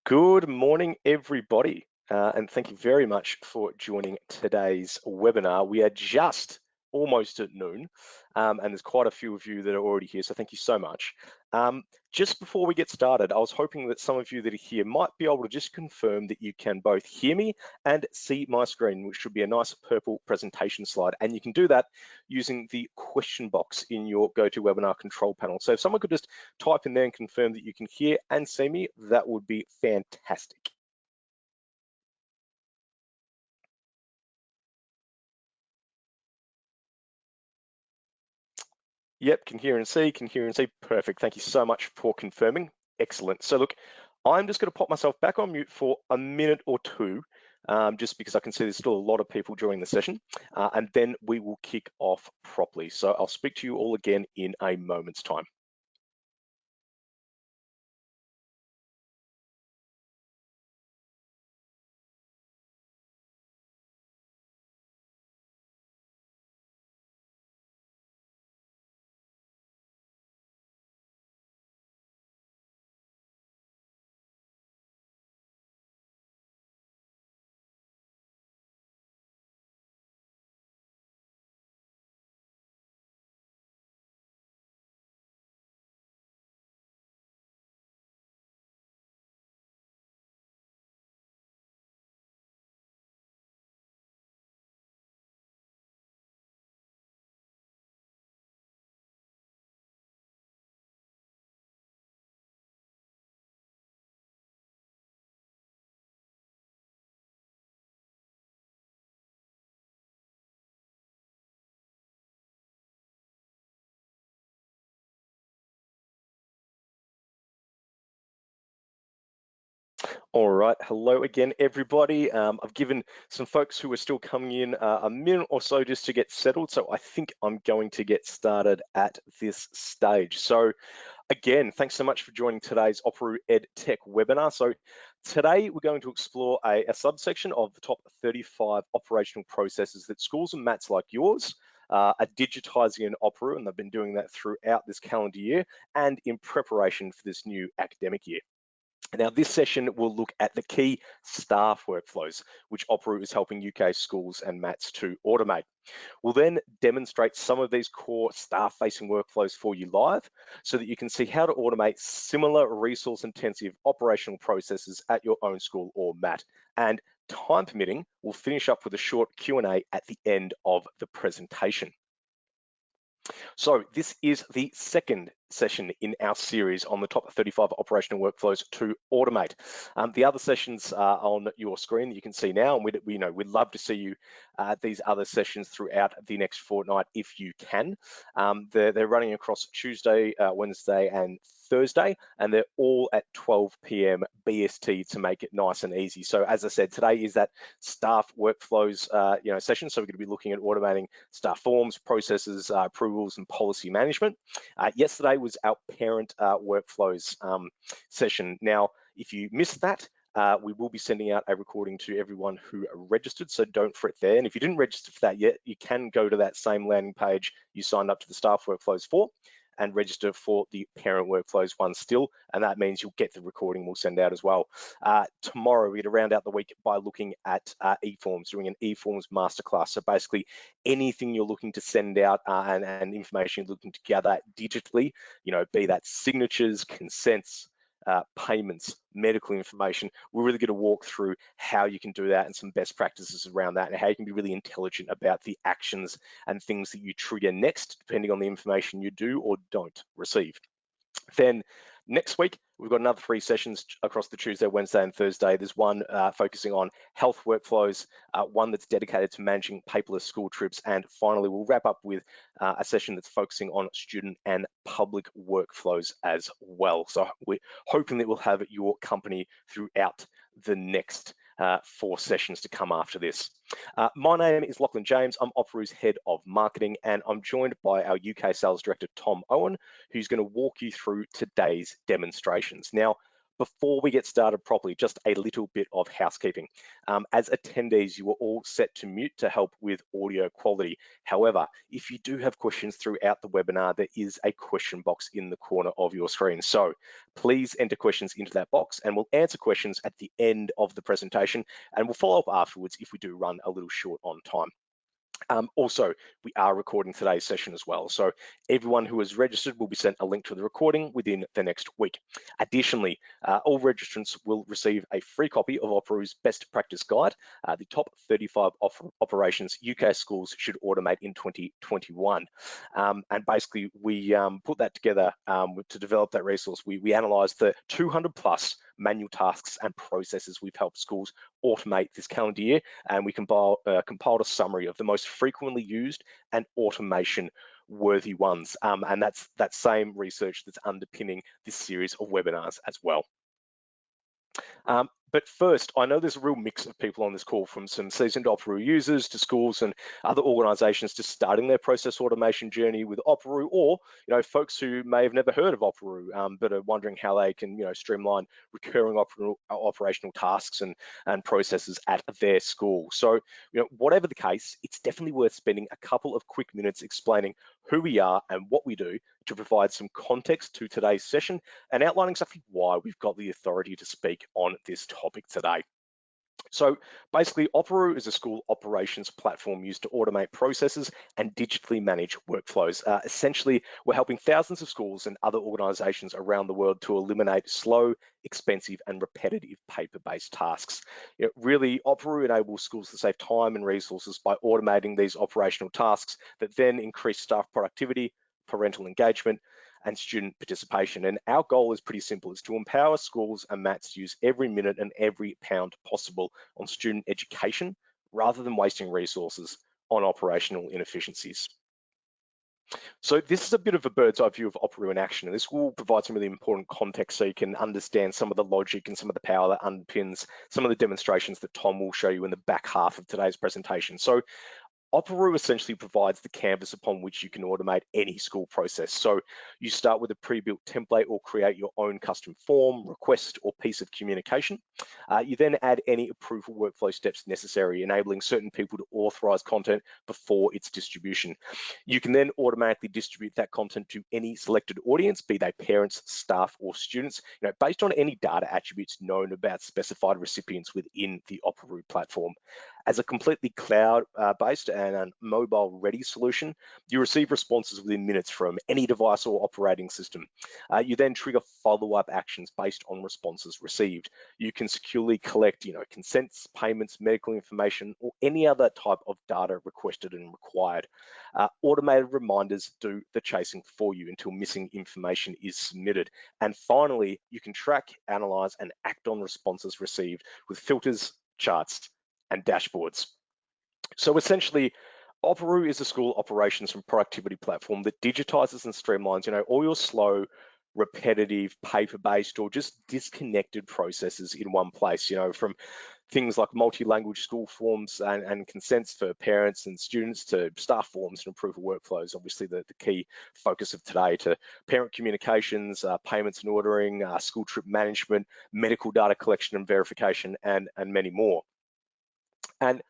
Good morning, everybody, and thank you very much for joining today's webinar. We are just almost at noon, and there's quite a few of you that are already here, so thank you so much. Just before we get started, I was hoping that some of you that are here might be able to just confirm that you can both hear me and see my screen, which should be a nice purple presentation slide, and you can do that using the question box in your GoToWebinar control panel. So if someone could just type in there and confirm that you can hear and see me, that would be fantastic. Yep, can hear and see, perfect. Thank you so much for confirming. Excellent. So look, I'm just gonna pop myself back on mute for a minute or two, just because I can see there's still a lot of people joining the session, and then we will kick off properly. So I'll speak to you all again in a moment's time. All right, hello again, everybody. I've given some folks who are still coming in a minute or so just to get settled, so I think I'm going to get started at this stage. So again, thanks so much for joining today's Operu Ed Tech webinar. So today we're going to explore a subsection of the top 35 operational processes that schools and mats like yours are digitizing in Operu, and they've been doing that throughout this calendar year and in preparation for this new academic year. Now, this session will look at the key staff workflows, which Operu is helping UK schools and mats to automate. We'll then demonstrate some of these core staff-facing workflows for you live so that you can see how to automate similar resource-intensive operational processes at your own school or mat. And time permitting, we'll finish up with a short Q&A at the end of the presentation. So this is the second session in our series on the top 35 operational workflows to automate. The other sessions are on your screen that you can see now, and we'd love to see you these other sessions throughout the next fortnight if you can. They're running across Tuesday, Wednesday, and Thursday, and they're all at 12 p.m. BST to make it nice and easy. So as I said, today is that staff workflows session. So we're going to be looking at automating staff forms, processes, approvals, and policy management. Yesterday was our parent workflows session. Now, if you missed that, we will be sending out a recording to everyone who registered, so don't fret there. And if you didn't register for that yet, you can go to that same landing page you signed up to the staff workflows for and register for the parent workflows one still, and that means you'll get the recording we'll send out as well. Tomorrow, we're gonna round out the week by looking at eForms, doing an eForms masterclass. So basically, anything you're looking to send out and information you're looking to gather digitally, be that signatures, consents, payments, medical information, we're really going to walk through how you can do that and some best practices around that and how you can be really intelligent about the actions and things that you trigger next, depending on the information you do or don't receive. Then next week, we've got another 3 sessions across the Tuesday, Wednesday, and Thursday. There's one focusing on health workflows, one that's dedicated to managing paperless school trips, and finally, we'll wrap up with a session that's focusing on student and public workflows as well. So we're hoping that we'll have your company throughout the next 4 sessions to come after this. My name is Lachlan James. I'm Operu's Head of Marketing, and I'm joined by our UK Sales Director, Tom Owen, who's going to walk you through today's demonstrations. Now, Before we get started properly, just a little bit of housekeeping. As attendees, you are all set to mute to help with audio quality. However, if you do have questions throughout the webinar, there is a question box in the corner of your screen. So please enter questions into that box and we'll answer questions at the end of the presentation, and we'll follow up afterwards if we do run a little short on time. Also, we are recording today's session as well. So everyone who is registered will be sent a link to the recording within the next week. Additionally, all registrants will receive a free copy of Operu's Best Practice Guide, the top 35 operations UK schools should automate in 2021. And basically, we put that together to develop that resource. We analysed the 200 plus manual tasks and processes we've helped schools automate this calendar year, and we compiled a summary of the most frequently used and automation worthy ones, and that's that same research that's underpinning this series of webinars as well. But first, I know there's a real mix of people on this call, from some seasoned Operu users to schools and other organisations just starting their process automation journey with Operu, or folks who may have never heard of Operu but are wondering how they can streamline recurring operational tasks and processes at their school. So whatever the case, it's definitely worth spending a couple of quick minutes explaining who we are and what we do to provide some context to today's session and outlining exactly why we've got the authority to speak on this topic today. So basically, Operu is a school operations platform used to automate processes and digitally manage workflows. Essentially, we're helping thousands of schools and other organisations around the world to eliminate slow, expensive and repetitive paper-based tasks. Really, Operu enables schools to save time and resources by automating these operational tasks that then increase staff productivity, parental engagement, and student participation. And our goal is pretty simple. It's to empower schools and MATs to use every minute and every pound possible on student education rather than wasting resources on operational inefficiencies. So this is a bit of a bird's eye view of Operu in action, and this will provide some really important context so you can understand some of the logic and some of the power that underpins some of the demonstrations that Tom will show you in the back half of today's presentation. So Operu essentially provides the canvas upon which you can automate any school process. So you start with a pre-built template or create your own custom form, request, or piece of communication. You then add any approval workflow steps necessary, enabling certain people to authorize content before its distribution. You can then automatically distribute that content to any selected audience, be they parents, staff, or students, based on any data attributes known about specified recipients within the Operu platform. As a completely cloud-based and a mobile-ready solution, you receive responses within minutes from any device or operating system. You then trigger follow-up actions based on responses received. You can securely collect, consents, payments, medical information, or any other type of data requested and required. Automated reminders do the chasing for you until missing information is submitted. And finally, you can track, analyze, and act on responses received with filters, charts, and dashboards. So essentially, Operu is a school operations and productivity platform that digitizes and streamlines, all your slow, repetitive, paper-based, or just disconnected processes in one place, from things like multi-language school forms and consents for parents and students to staff forms and approval workflows, obviously the key focus of today, to parent communications, payments and ordering, school trip management, medical data collection and verification, and many more. And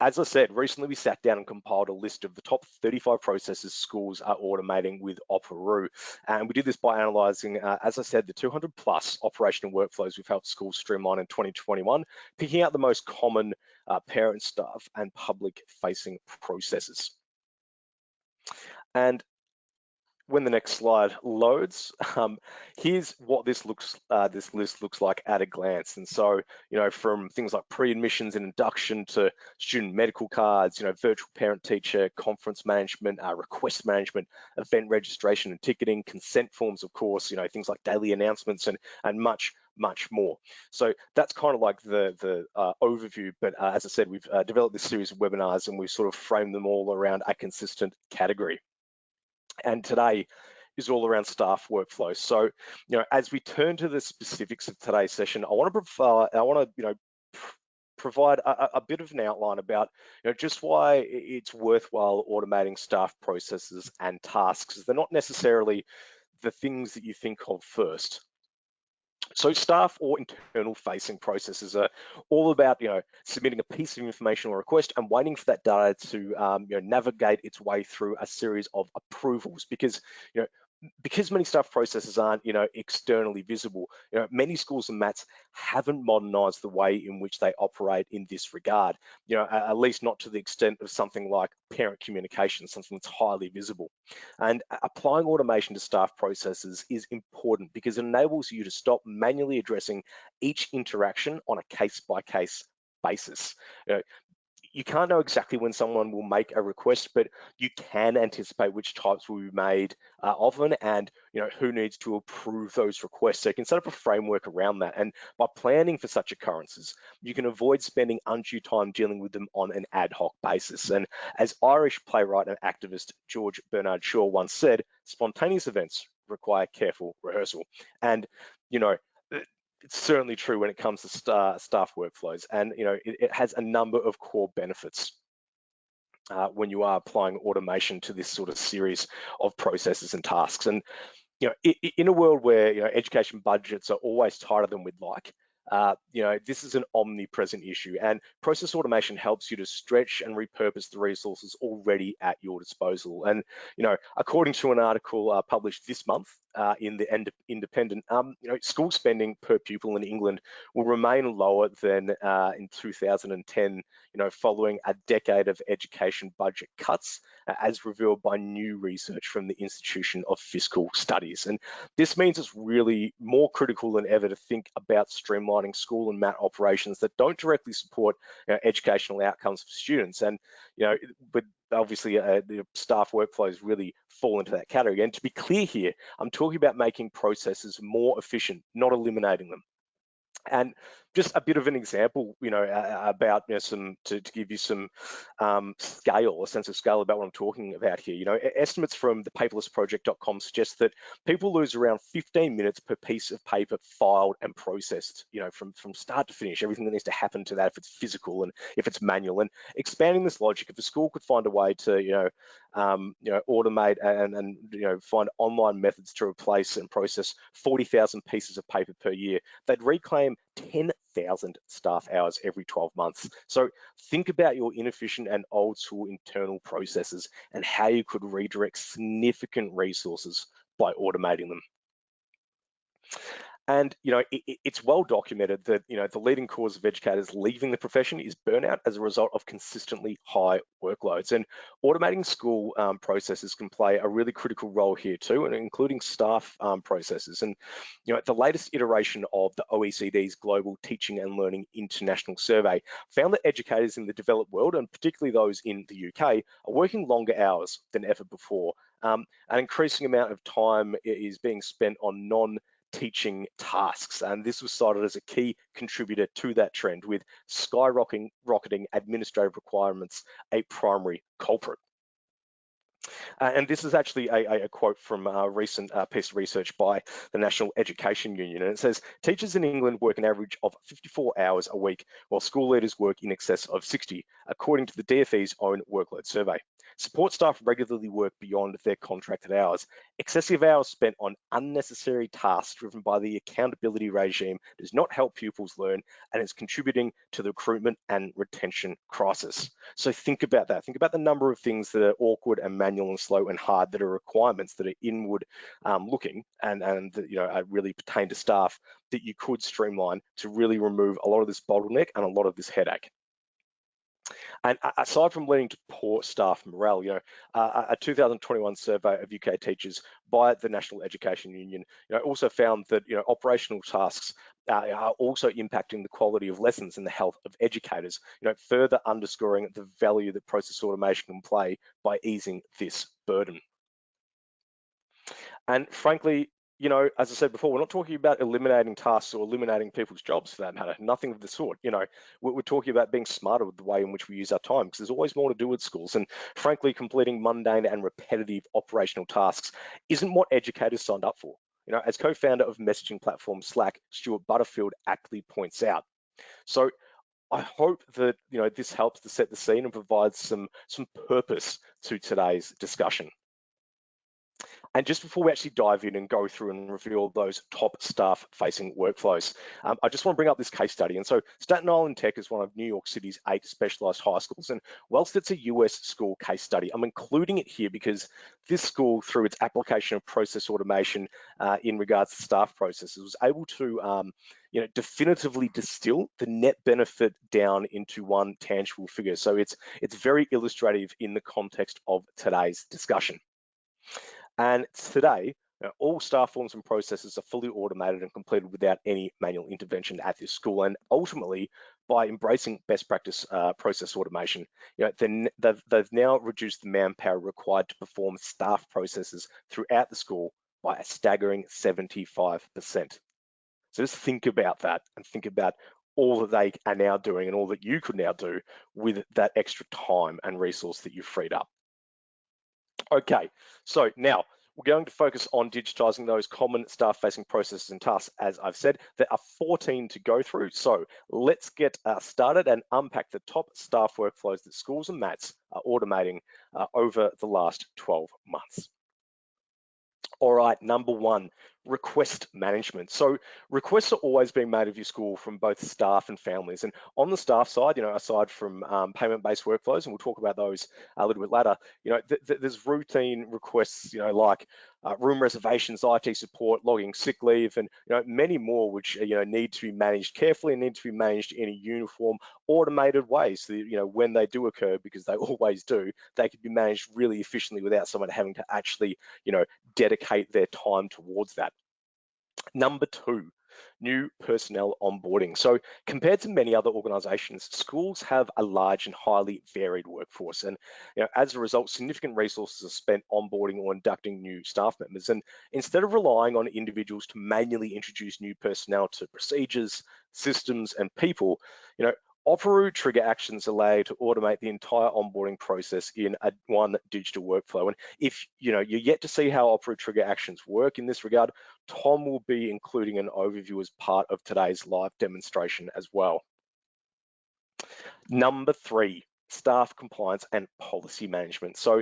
as I said, recently we sat down and compiled a list of the top 35 processes schools are automating with Operu. And we did this by analysing, as I said, the 200 plus operational workflows we've helped schools streamline in 2021, picking out the most common parent, staff, and public-facing processes. And when the next slide loads, here's what this list looks like at a glance. And so, from things like pre-admissions and induction to student medical cards, virtual parent-teacher conference management, request management, event registration and ticketing, consent forms, of course, things like daily announcements and much more. So that's kind of like the overview. But as I said, we've developed this series of webinars and we've sort of framed them all around a consistent category. And today is all around staff workflows. So, as we turn to the specifics of today's session, I want to provide a bit of an outline about just why it's worthwhile automating staff processes and tasks. They're not necessarily the things that you think of first. So staff or internal facing processes are all about, submitting a piece of information or request and waiting for that data to, navigate its way through a series of approvals because many staff processes aren't, externally visible. Many schools and MATs haven't modernised the way in which they operate in this regard. At least not to the extent of something like parent communication, something that's highly visible. And applying automation to staff processes is important because it enables you to stop manually addressing each interaction on a case-by-case basis. You can't know exactly when someone will make a request, but you can anticipate which types will be made often and who needs to approve those requests. So you can set up a framework around that. And by planning for such occurrences, you can avoid spending undue time dealing with them on an ad hoc basis. And as Irish playwright and activist George Bernard Shaw once said, spontaneous events require careful rehearsal. And, it's certainly true when it comes to staff workflows, and it has a number of core benefits when you are applying automation to this sort of series of processes and tasks. And in a world where education budgets are always tighter than we'd like, this is an omnipresent issue, and process automation helps you to stretch and repurpose the resources already at your disposal. And according to an article published this month in the Independent, school spending per pupil in England will remain lower than in 2010, following a decade of education budget cuts, as revealed by new research from the Institution of Fiscal Studies. And this means it's really more critical than ever to think about streamlining school and MAT operations that don't directly support educational outcomes for students. And but obviously the staff workflows really fall into that category. And to be clear here, I'm talking about making processes more efficient, not eliminating them. And just a bit of an example, about to give you some scale, a sense of scale about what I'm talking about here. Estimates from the paperlessproject.com suggest that people lose around 15 minutes per piece of paper filed and processed, from start to finish, everything that needs to happen to that, if it's physical and if it's manual. And expanding this logic, if a school could find a way to, automate and find online methods to replace and process 40,000 pieces of paper per year, they'd reclaim 10,000 staff hours every 12 months. So think about your inefficient and old school internal processes and how you could redirect significant resources by automating them. And it's well documented that the leading cause of educators leaving the profession is burnout as a result of consistently high workloads. And automating school processes can play a really critical role here too, and including staff processes. And the latest iteration of the OECD's Global Teaching and Learning International Survey found that educators in the developed world, and particularly those in the UK, are working longer hours than ever before. An increasing amount of time is being spent on non-teaching tasks, and this was cited as a key contributor to that trend, with skyrocketing administrative requirements a primary culprit. And this is actually a quote from a recent piece of research by the National Education Union, and it says, teachers in England work an average of 54 hours a week, while school leaders work in excess of 60, according to the DfE's own workload survey. Support staff regularly work beyond their contracted hours. Excessive hours spent on unnecessary tasks driven by the accountability regime does not help pupils learn, and is contributing to the recruitment and retention crisis. So think about that. Think about the number of things that are awkward and manual and slow and hard, that are requirements that are inward looking and really pertain to staff, that you could streamline to really remove a lot of this bottleneck and a lot of this headache. And aside from leading to poor staff morale, a 2021 survey of UK teachers by the National Education Union, also found that operational tasks are also impacting the quality of lessons and the health of educators, further underscoring the value that process automation can play by easing this burden. And frankly, as I said before, we're not talking about eliminating tasks or eliminating people's jobs for that matter, nothing of the sort. We're talking about being smarter with the way in which we use our time, because there's always more to do with schools. And frankly, completing mundane and repetitive operational tasks isn't what educators signed up for. As co-founder of messaging platform Slack, Stuart Butterfield aptly points out. So I hope that this helps to set the scene and provides some purpose to today's discussion. And just before we actually dive in and go through and reveal those top staff-facing workflows, I just want to bring up this case study. And so Staten Island Tech is one of New York City's 8 specialized high schools. And whilst it's a US school case study, I'm including it here because this school, through its application of process automation in regards to staff processes, was able to definitively distill the net benefit down into one tangible figure. So it's very illustrative in the context of today's discussion. And today, all staff forms and processes are fully automated and completed without any manual intervention at this school. And ultimately, by embracing best practice process automation, they've now reduced the manpower required to perform staff processes throughout the school by a staggering 75%. So just think about that and think about all that they are now doing and all that you could now do with that extra time and resource that you've freed up. Okay, so now we're going to focus on digitizing those common staff-facing processes and tasks. As I've said, there are 14 to go through. So let's get started and unpack the top staff workflows that schools and MATs are automating over the last 12 months. All right, number one, request management. So requests are always being made of your school from both staff and families. And on the staff side, aside from payment-based workflows, and we'll talk about those a little bit later, there's routine requests, like room reservations, IT support, logging sick leave, and many more, which need to be managed carefully and need to be managed in a uniform, automated way. So that, when they do occur, because they always do, they can be managed really efficiently without someone having to actually, dedicate their time towards that. Number two, new personnel onboarding. So compared to many other organizations, schools have a large and highly varied workforce. And as a result, significant resources are spent onboarding or inducting new staff members. And instead of relying on individuals to manually introduce new personnel to procedures, systems, and people, Opera trigger actions allow you to automate the entire onboarding process in one digital workflow. And if you're yet to see how Opera trigger actions work in this regard, Tom will be including an overview as part of today's live demonstration as well. Number three, staff compliance and policy management. So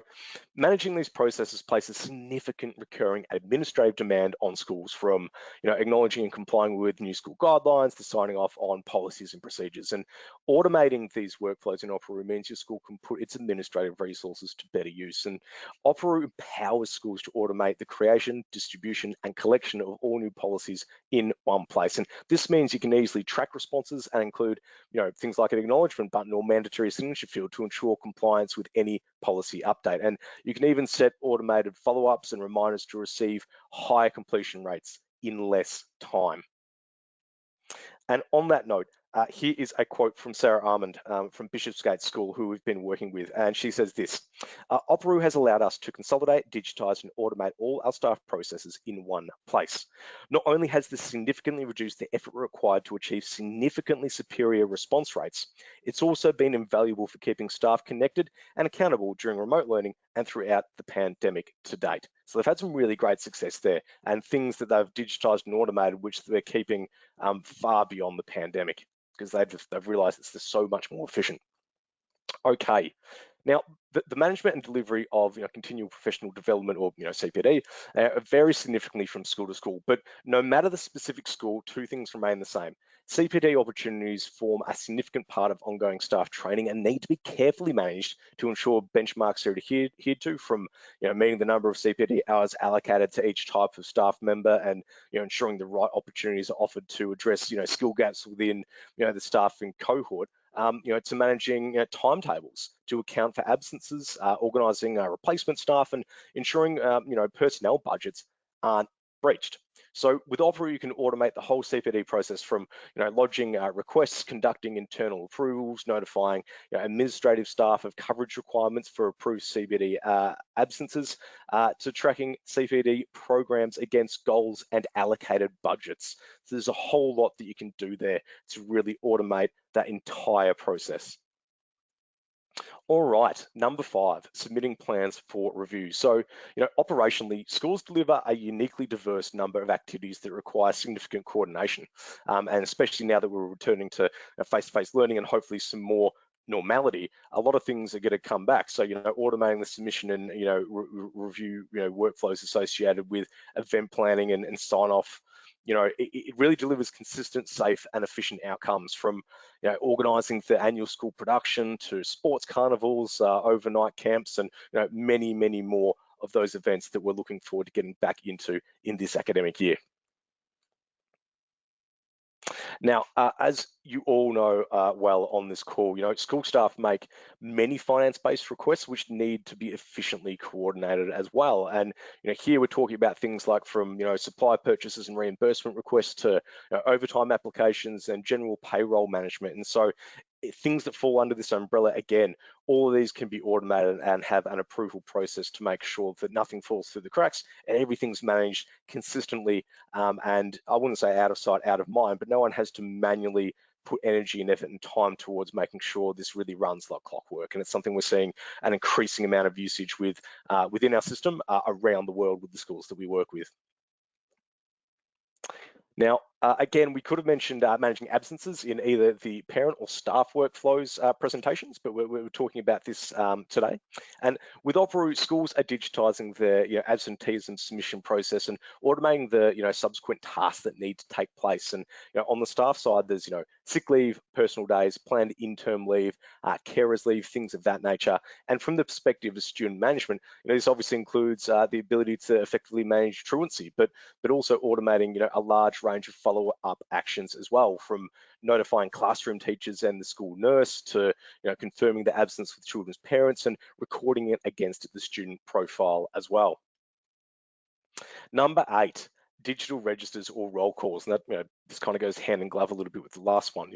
managing these processes places significant recurring administrative demand on schools, from acknowledging and complying with new school guidelines to signing off on policies and procedures. And automating these workflows in Opera means your school can put its administrative resources to better use. And Opera empowers schools to automate the creation, distribution, and collection of all new policies in one place. And this means you can easily track responses and include things like an acknowledgement button or mandatory signature field to ensure compliance with any policy update. And you can even set automated follow-ups and reminders to receive higher completion rates in less time. And on that note, here is a quote from Sarah Armand from Bishopsgate School, who we've been working with. And she says this: Opera has allowed us to consolidate, digitize, and automate all our staff processes in one place. Not only has this significantly reduced the effort required to achieve significantly superior response rates, it's also been invaluable for keeping staff connected and accountable during remote learning and throughout the pandemic to date. So they've had some really great success there, and things that they've digitized and automated, which they're keeping far beyond the pandemic, because they've realized it's just so much more efficient. Okay, now the management and delivery of continual professional development, or CPD, varies significantly from school to school. But no matter the specific school, two things remain the same. CPD opportunities form a significant part of ongoing staff training and need to be carefully managed to ensure benchmarks are adhered to, from meeting the number of CPD hours allocated to each type of staff member, and ensuring the right opportunities are offered to address skill gaps within the staffing cohort, to managing timetables to account for absences, organising replacement staff, and ensuring personnel budgets aren't breached. So with Opera, you can automate the whole CPD process, from lodging requests, conducting internal approvals, notifying administrative staff of coverage requirements for approved CPD absences, to tracking CPD programs against goals and allocated budgets. So there's a whole lot that you can do there to really automate that entire process. All right, number five, submitting plans for review. So, operationally, schools deliver a uniquely diverse number of activities that require significant coordination. And especially now that we're returning to face-to-face learning, and hopefully some more normality, a lot of things are going to come back. So, automating the submission and, review, workflows associated with event planning and sign off, it really delivers consistent, safe and efficient outcomes from, organising the annual school production to sports carnivals, overnight camps, and, many, many more of those events that we're looking forward to getting back into in this academic year. Now, as you all know well on this call, school staff make many finance-based requests which need to be efficiently coordinated as well. And here we're talking about things like from supply purchases and reimbursement requests to overtime applications and general payroll management. And so things that fall under this umbrella, again, all of these can be automated and have an approval process to make sure that nothing falls through the cracks and everything's managed consistently, and I wouldn't say out of sight, out of mind, but no one has to manually put energy and effort and time towards making sure this really runs like clockwork. And it's something we're seeing an increasing amount of usage with within our system around the world with the schools that we work with. Now, again, we could have mentioned managing absences in either the parent or staff workflows presentations, but we're talking about this today. And with Opera, schools are digitising their absenteeism submission process and automating the subsequent tasks that need to take place. And on the staff side, there's sick leave, personal days, planned interim leave, carers leave, things of that nature. And from the perspective of student management, this obviously includes the ability to effectively manage truancy, but also automating a large range of follow-up actions as well, from notifying classroom teachers and the school nurse to confirming the absence with children's parents and recording it against the student profile as well. Number 8, digital registers or roll calls. And that, this kind of goes hand in glove a little bit with the last one.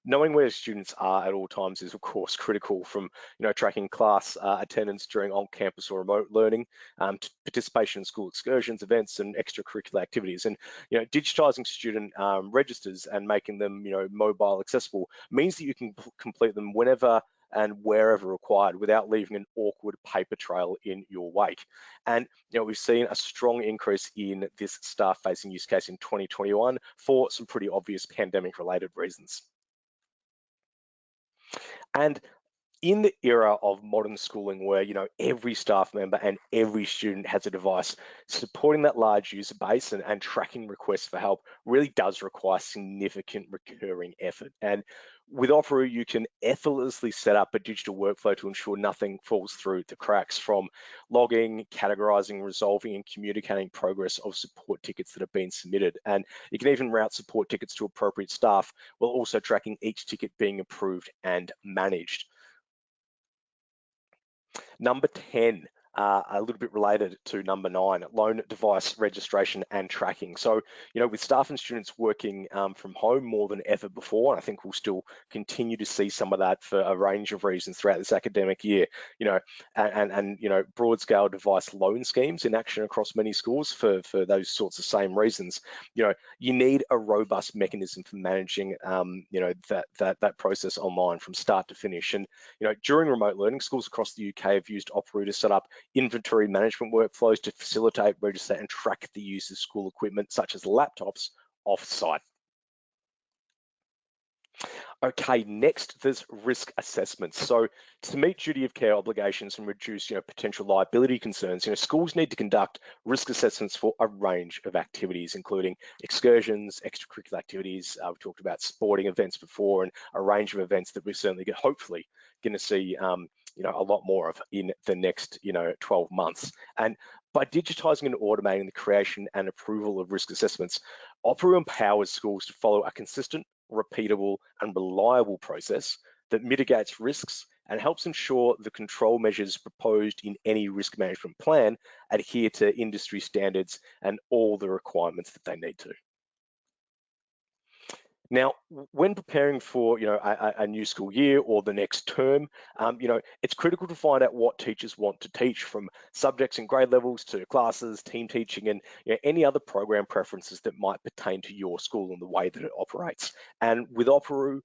Knowing where students are at all times is of course critical, from tracking class attendance during on-campus or remote learning, to participation in school excursions, events, and extracurricular activities. And digitizing student registers and making them mobile accessible means that you can complete them whenever and wherever required without leaving an awkward paper trail in your wake. And we've seen a strong increase in this staff-facing use case in 2021 for some pretty obvious pandemic-related reasons. And in the era of modern schooling where every staff member and every student has a device, supporting that large user base and tracking requests for help really does require significant recurring effort. And with Opera, you can effortlessly set up a digital workflow to ensure nothing falls through the cracks, from logging, categorizing, resolving, and communicating progress of support tickets that have been submitted. And you can even route support tickets to appropriate staff while also tracking each ticket being approved and managed. Number 10, a little bit related to number 9, loan device registration and tracking. So, with staff and students working from home more than ever before, and I think we'll still continue to see some of that for a range of reasons throughout this academic year, and broad scale device loan schemes in action across many schools for those sorts of same reasons. You need a robust mechanism for managing, that process online from start to finish. And, during remote learning, schools across the UK have used Opera to set up inventory management workflows to facilitate, register, and track the use of school equipment, such as laptops, off-site. Okay, next there's risk assessments. So to meet duty of care obligations and reduce potential liability concerns, schools need to conduct risk assessments for a range of activities, including excursions, extracurricular activities. We talked about sporting events before, and a range of events that we're certainly hopefully going to see a lot more of in the next 12 months. And by digitizing and automating the creation and approval of risk assessments, Opera empowers schools to follow a consistent, repeatable, and reliable process that mitigates risks and helps ensure the control measures proposed in any risk management plan adhere to industry standards and all the requirements that they need to. Now, when preparing for a new school year or the next term, it's critical to find out what teachers want to teach, from subjects and grade levels to classes, team teaching, and any other program preferences that might pertain to your school and the way that it operates. And with Opera,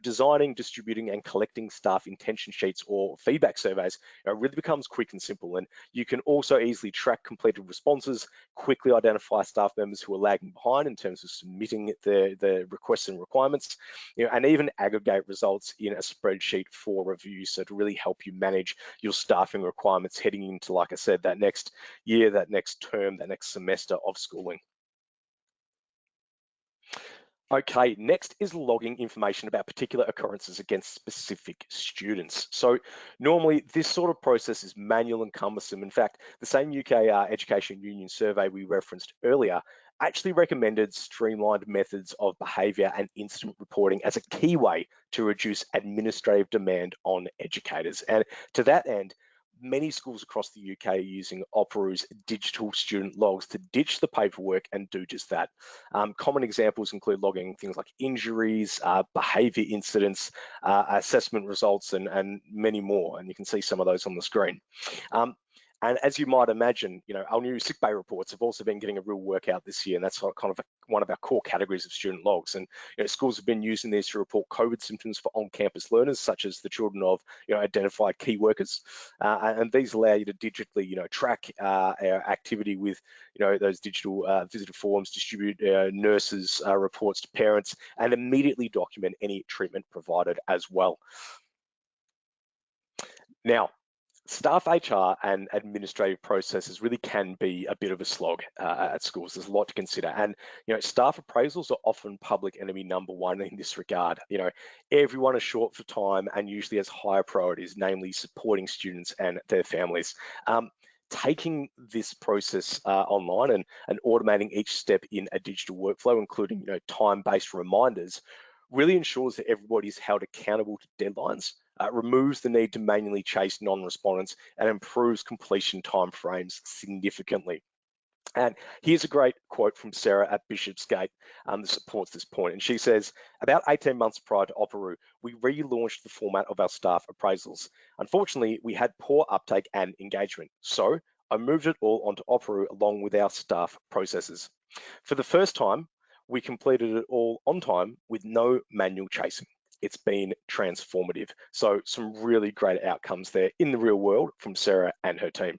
designing, distributing, and collecting staff intention sheets or feedback surveys really becomes quick and simple. And you can also easily track completed responses, quickly identify staff members who are lagging behind in terms of submitting their requests and requirements, and even aggregate results in a spreadsheet for review. So to really help you manage your staffing requirements heading into, like I said, that next year, that next term, that next semester of schooling. Okay, next is logging information about particular occurrences against specific students. So normally this sort of process is manual and cumbersome. In fact, the same UK Education Union survey we referenced earlier actually recommended streamlined methods of behaviour and incident reporting as a key way to reduce administrative demand on educators. And to that end, many schools across the UK are using Operu's digital student logs to ditch the paperwork and do just that. Common examples include logging things like injuries, behaviour incidents, assessment results, and many more. And you can see some of those on the screen. And as you might imagine, our new sick bay reports have also been getting a real workout this year, and that's kind of one of our core categories of student logs. And schools have been using these to report COVID symptoms for on-campus learners, such as the children of identified key workers. And these allow you to digitally, track our activity with those digital visitor forms, distribute nurses' reports to parents, and immediately document any treatment provided as well. Now, staff HR and administrative processes really can be a bit of a slog at schools. There's a lot to consider, and staff appraisals are often public enemy number one in this regard. Everyone is short for time and usually has higher priorities, namely supporting students and their families. Taking this process online and automating each step in a digital workflow, including time-based reminders, really ensures that everybody's held accountable to deadlines, removes the need to manually chase non-respondents, and improves completion timeframes significantly. And here's a great quote from Sarah at Bishopsgate that supports this point. And she says, about 18 months prior to Operu, we relaunched the format of our staff appraisals. Unfortunately, we had poor uptake and engagement. So I moved it all onto Operu along with our staff processes. For the first time, we completed it all on time with no manual chasing. It's been transformative. So some really great outcomes there in the real world from Sarah and her team.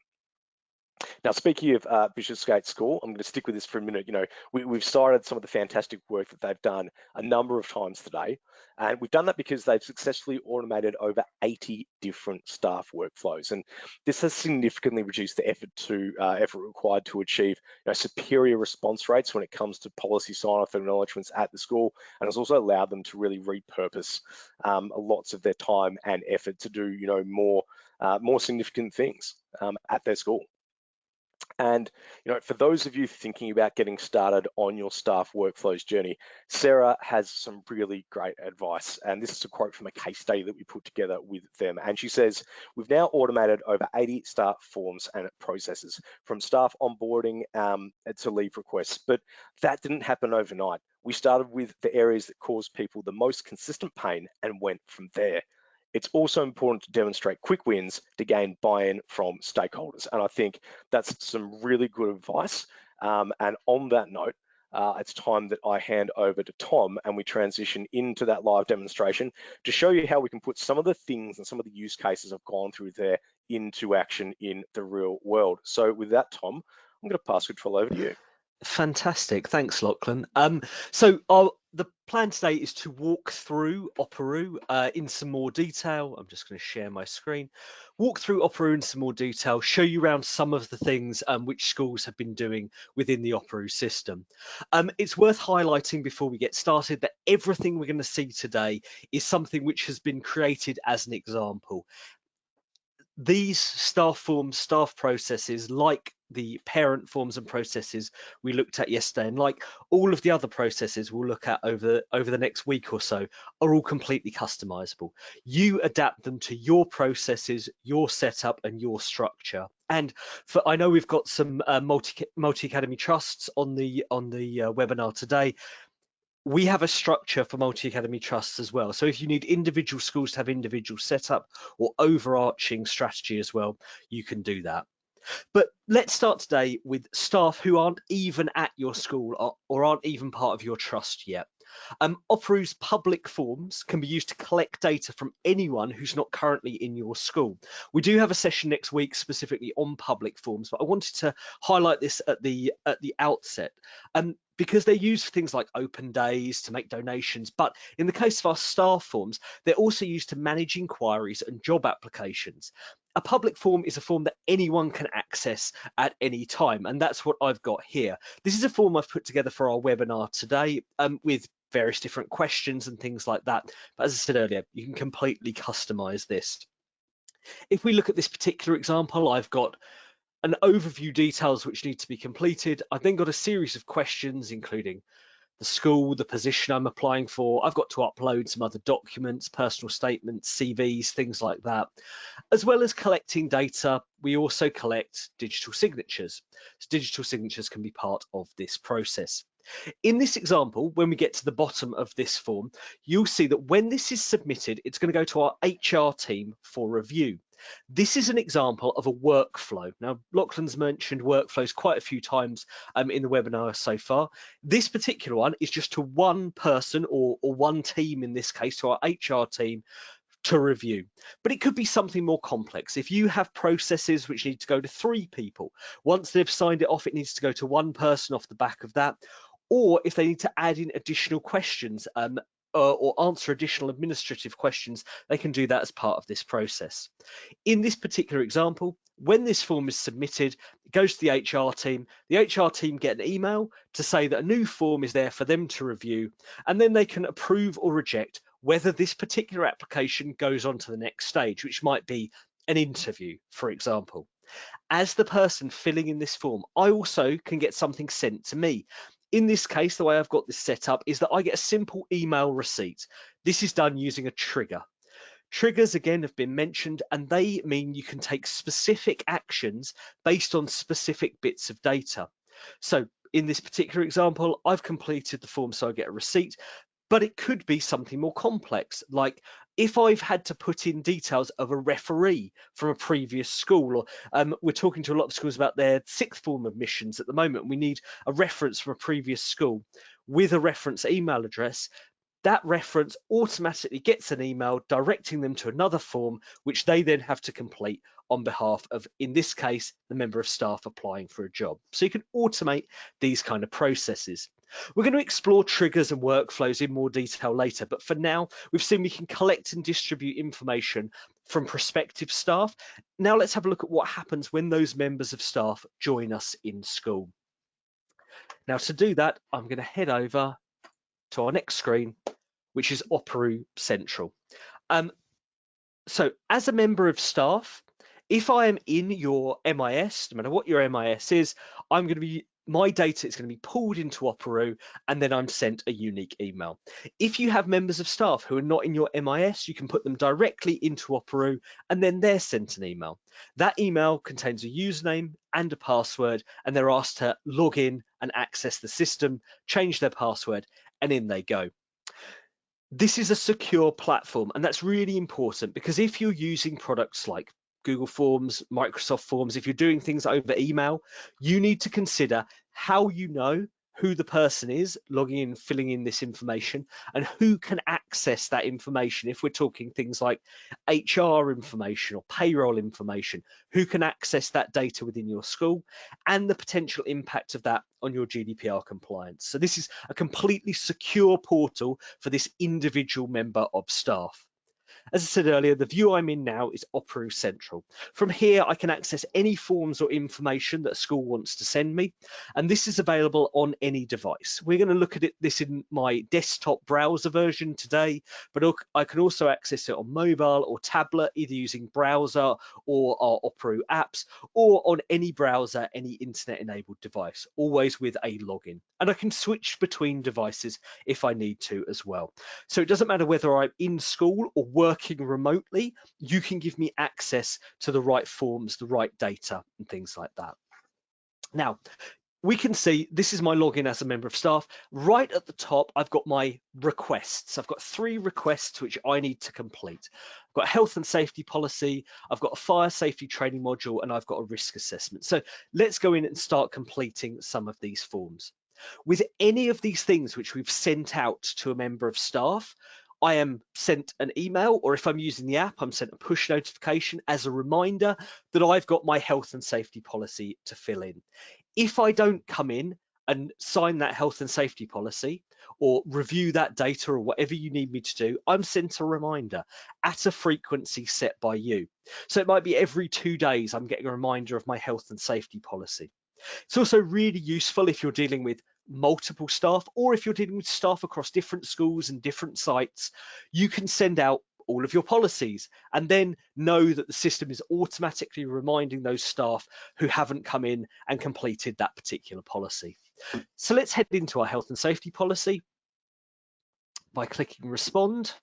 Now, speaking of Bishopsgate School, I'm going to stick with this for a minute. We've cited some of the fantastic work that they've done a number of times today, and we've done that because they've successfully automated over 80 different staff workflows, and this has significantly reduced the effort required to achieve superior response rates when it comes to policy sign-off and acknowledgements at the school, and has also allowed them to really repurpose lots of their time and effort to do more significant things at their school. And for those of you thinking about getting started on your staff workflows journey, Sarah has some really great advice. And this is a quote from a case study that we put together with them. And she says, we've now automated over 80 staff forms and processes, from staff onboarding to leave requests. But that didn't happen overnight. We started with the areas that caused people the most consistent pain and went from there. It's also important to demonstrate quick wins to gain buy-in from stakeholders. And I think that's some really good advice. And on that note, it's time that I hand over to Tom and we transition into that live demonstration to show you how we can put some of the things and some of the use cases I've gone through there into action in the real world. So with that, Tom, I'm going to pass control over to you. Fantastic, thanks, Lachlan. The plan today is to walk through Operu in some more detail. I'm just going to share my screen. Walk through Operu in some more detail, show you around some of the things which schools have been doing within the Operu system. It's worth highlighting before we get started that everything we're going to see today is something which has been created as an example. These staff forms, staff processes, like the parent forms and processes we looked at yesterday, and like all of the other processes we'll look at over the next week or so, are all completely customizable. You adapt them to your processes, your setup, and your structure. And I know we've got some multi-academy trusts on the webinar today. We have a structure for multi-academy trusts as well. So if you need individual schools to have individual setup or overarching strategy as well, you can do that. But let's start today with staff who aren't even at your school or aren't even part of your trust yet. Operu's public forms can be used to collect data from anyone who's not currently in your school. We do have a session next week specifically on public forms, but I wanted to highlight this at the outset. Because they're used for things like open days to make donations, but in the case of our staff forms, they're also used to manage inquiries and job applications. A public form is a form that anyone can access at any time, and that's what I've got here. This is a form I've put together for our webinar today with various different questions and things like that. But as I said earlier, you can completely customize this. If we look at this particular example, I've got an overview details which need to be completed. I've then got a series of questions, including the school, the position I'm applying for. I've got to upload some other documents, personal statements, CVs, things like that. As well as collecting data, we also collect digital signatures. So digital signatures can be part of this process. In this example, when we get to the bottom of this form, you'll see that when this is submitted, it's going to go to our HR team for review. This is an example of a workflow. Now, Lachlan's mentioned workflows quite a few times in the webinar so far. This particular one is just to one person or one team, in this case, to our HR team, to review. But it could be something more complex. If you have processes which need to go to 3 people, once they've signed it off, it needs to go to 1 person off the back of that. Or if they need to add in additional questions or answer additional administrative questions, they can do that as part of this process. In this particular example, when this form is submitted, it goes to the HR team. The HR team get an email to say that a new form is there for them to review, and then they can approve or reject whether this particular application goes on to the next stage, which might be an interview, for example. As the person filling in this form, I also can get something sent to me. In this case, the way I've got this set up is that I get a simple email receipt. This is done using a trigger. Triggers, again, have been mentioned, and they mean you can take specific actions based on specific bits of data. So in this particular example, I've completed the form, so I get a receipt, but it could be something more complex, like if I've had to put in details of a referee from a previous school, or we're talking to a lot of schools about their 6th form admissions at the moment, we need a reference from a previous school with a reference email address. That reference automatically gets an email directing them to another form, which they then have to complete on behalf of, in this case, the member of staff applying for a job. So you can automate these kind of processes. We're going to explore triggers and workflows in more detail later, but for now, we've seen we can collect and distribute information from prospective staff. Now let's have a look at what happens when those members of staff join us in school. Now to do that, I'm going to head over to our next screen, which is Operu Central. So as a member of staff, if I am in your MIS, no matter what your MIS is, my data is going to be pulled into Operu, and then I'm sent a unique email. If you have members of staff who are not in your MIS, you can put them directly into Operu, and then they're sent an email. That email contains a username and a password, and they're asked to log in and access the system, change their password, and in they go. This is a secure platform, and that's really important because if you're using products like Google Forms, Microsoft Forms, if you're doing things over email, you need to consider how you know who the person is logging in, filling in this information, and who can access that information. If we're talking things like HR information or payroll information, who can access that data within your school, and the potential impact of that on your GDPR compliance. So this is a completely secure portal for this individual member of staff. As I said earlier, the view I'm in now is Operu Central. From here, I can access any forms or information that a school wants to send me, and this is available on any device. We're going to look at this in my desktop browser version today, but I can also access it on mobile or tablet, either using browser or our Operu apps, or on any browser, any internet-enabled device, always with a login. And I can switch between devices if I need to as well. So it doesn't matter whether I'm in school or working remotely, you can give me access to the right forms, the right data, and things like that. Now, we can see this is my login as a member of staff. Right at the top, I've got my requests. I've got 3 requests which I need to complete. I've got a health and safety policy, I've got a fire safety training module, and I've got a risk assessment. So let's go in and start completing some of these forms. With any of these things which we've sent out to a member of staff, I am sent an email, or if I'm using the app, I'm sent a push notification as a reminder that I've got my health and safety policy to fill in. If I don't come in and sign that health and safety policy or review that data or whatever you need me to do, I'm sent a reminder at a frequency set by you. So it might be every 2 days I'm getting a reminder of my health and safety policy. It's also really useful if you're dealing with multiple staff, or if you're dealing with staff across different schools and different sites. You can send out all of your policies and then know that the system is automatically reminding those staff who haven't come in and completed that particular policy. So let's head into our health and safety policy by clicking respond.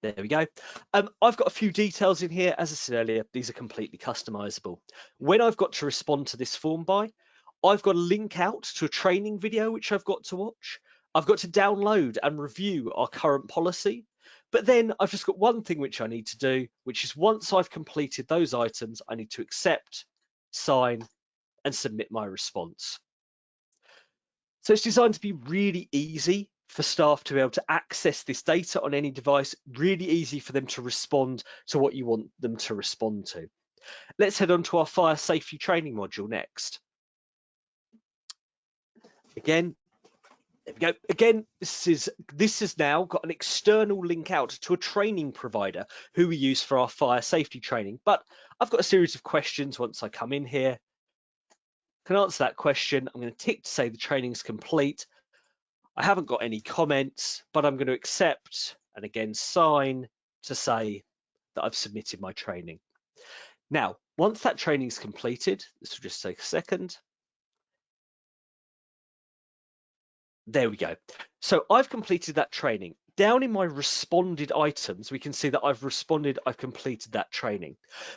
There we go. I've got a few details in here. As I said earlier, these are completely customizable. When I've got to respond to this form by, I've got a link out to a training video which I've got to watch. I've got to download and review our current policy. But then I've just got one thing which I need to do, which is once I've completed those items, I need to accept, sign, and submit my response. So it's designed to be really easy for staff to be able to access this data on any device, really easy for them to respond to what you want them to respond to. Let's head on to our fire safety training module next. Again, there we go. Again, this has now got an external link out to a training provider who we use for our fire safety training. But I've got a series of questions once I come in here. I can answer that question. I'm going to tick to say the training's complete. I haven't got any comments, but I'm going to accept and again sign to say that I've submitted my training. Now, once that training is completed, this will just take a second. There we go. So I've completed that training. Down in my responded items, we can see that I've responded, I've completed that training.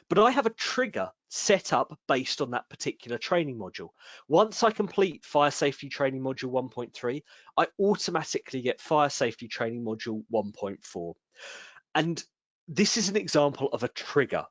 But I have a trigger set up based on that particular training module. Once I complete Fire Safety Training Module 1.3, I automatically get Fire Safety Training Module 1.4. And this is an example of a trigger.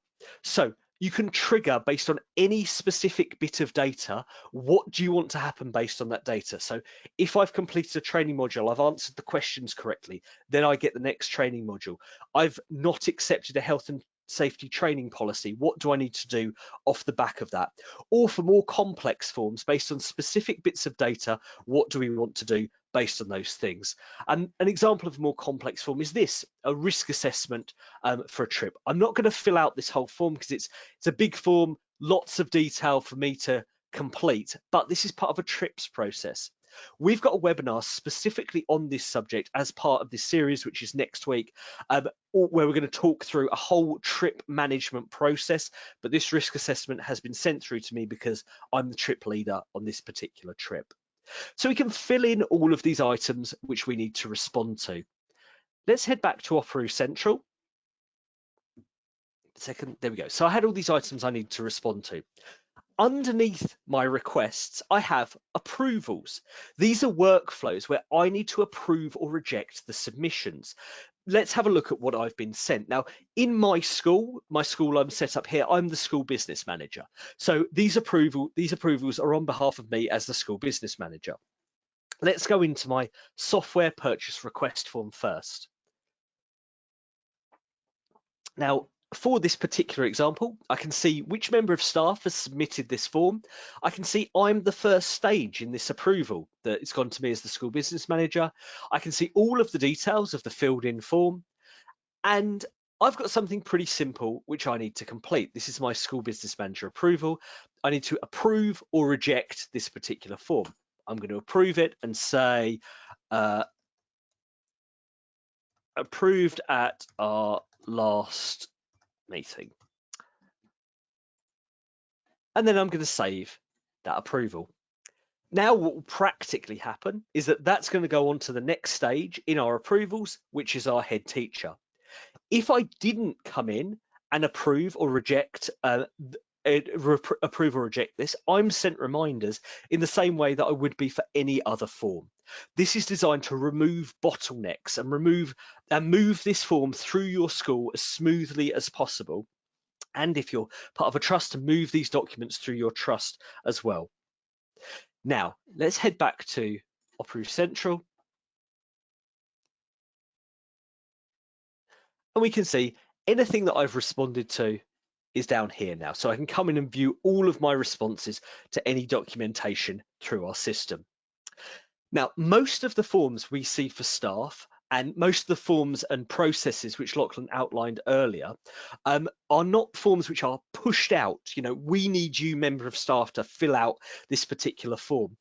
So you can trigger based on any specific bit of data. What do you want to happen based on that data? So if I've completed a training module, I've answered the questions correctly, then I get the next training module. I've not accepted a health and safety training policy. What do I need to do off the back of that? Or for more complex forms based on specific bits of data, what do we want to do based on those things? And an example of a more complex form is this, a risk assessment for a trip. I'm not going to fill out this whole form because it's a big form, lots of detail for me to complete, but this is part of a TRIPS process. We've got a webinar specifically on this subject as part of this series, which is next week, where we're going to talk through a whole trip management process. But this risk assessment has been sent through to me because I'm the trip leader on this particular trip. So we can fill in all of these items which we need to respond to. Let's head back to Opera Central. Second, there we go. So I had all these items I need to respond to. Underneath my requests, I have approvals. These are workflows where I need to approve or reject the submissions. Let's have a look at what I've been sent. Now, in my school I'm set up here, I'm the school business manager. So these approvals are on behalf of me as the school business manager. Let's go into my software purchase request form first. Now, for this particular example, I can see which member of staff has submitted this form. I can see I'm the first stage in this approval that it's gone to me as the school business manager. I can see all of the details of the filled in form, and I've got something pretty simple which I need to complete. This is my school business manager approval. I need to approve or reject this particular form. I'm going to approve it and say approved at our last meeting. And then I'm going to save that approval. Now what will practically happen is that that's going to go on to the next stage in our approvals, which is our head teacher. If I didn't come in and approve or reject approve or reject this, I'm sent reminders in the same way that I would be for any other form. This is designed to remove bottlenecks and move this form through your school as smoothly as possible. And if you're part of a trust, to move these documents through your trust as well. Now, let's head back to Opera Central. And we can see anything that I've responded to is down here now. So I can come in and view all of my responses to any documentation through our system. Now, most of the forms we see for staff and most of the forms and processes which Lachlan outlined earlier are not forms which are pushed out. You know, we need you, member of staff, to fill out this particular form,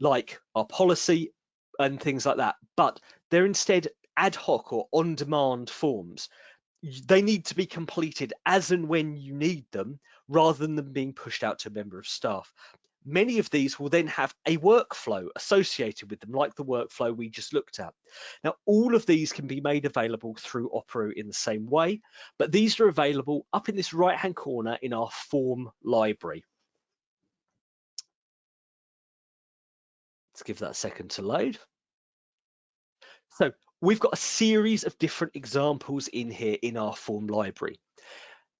like our policy and things like that. But they're instead ad hoc or on-demand forms. They need to be completed as and when you need them, rather than them being pushed out to a member of staff. Many of these will then have a workflow associated with them, like the workflow we just looked at. Now, all of these can be made available through Opera in the same way, but these are available up in this right-hand corner in our form library. Let's give that a second to load. So we've got a series of different examples in here in our form library,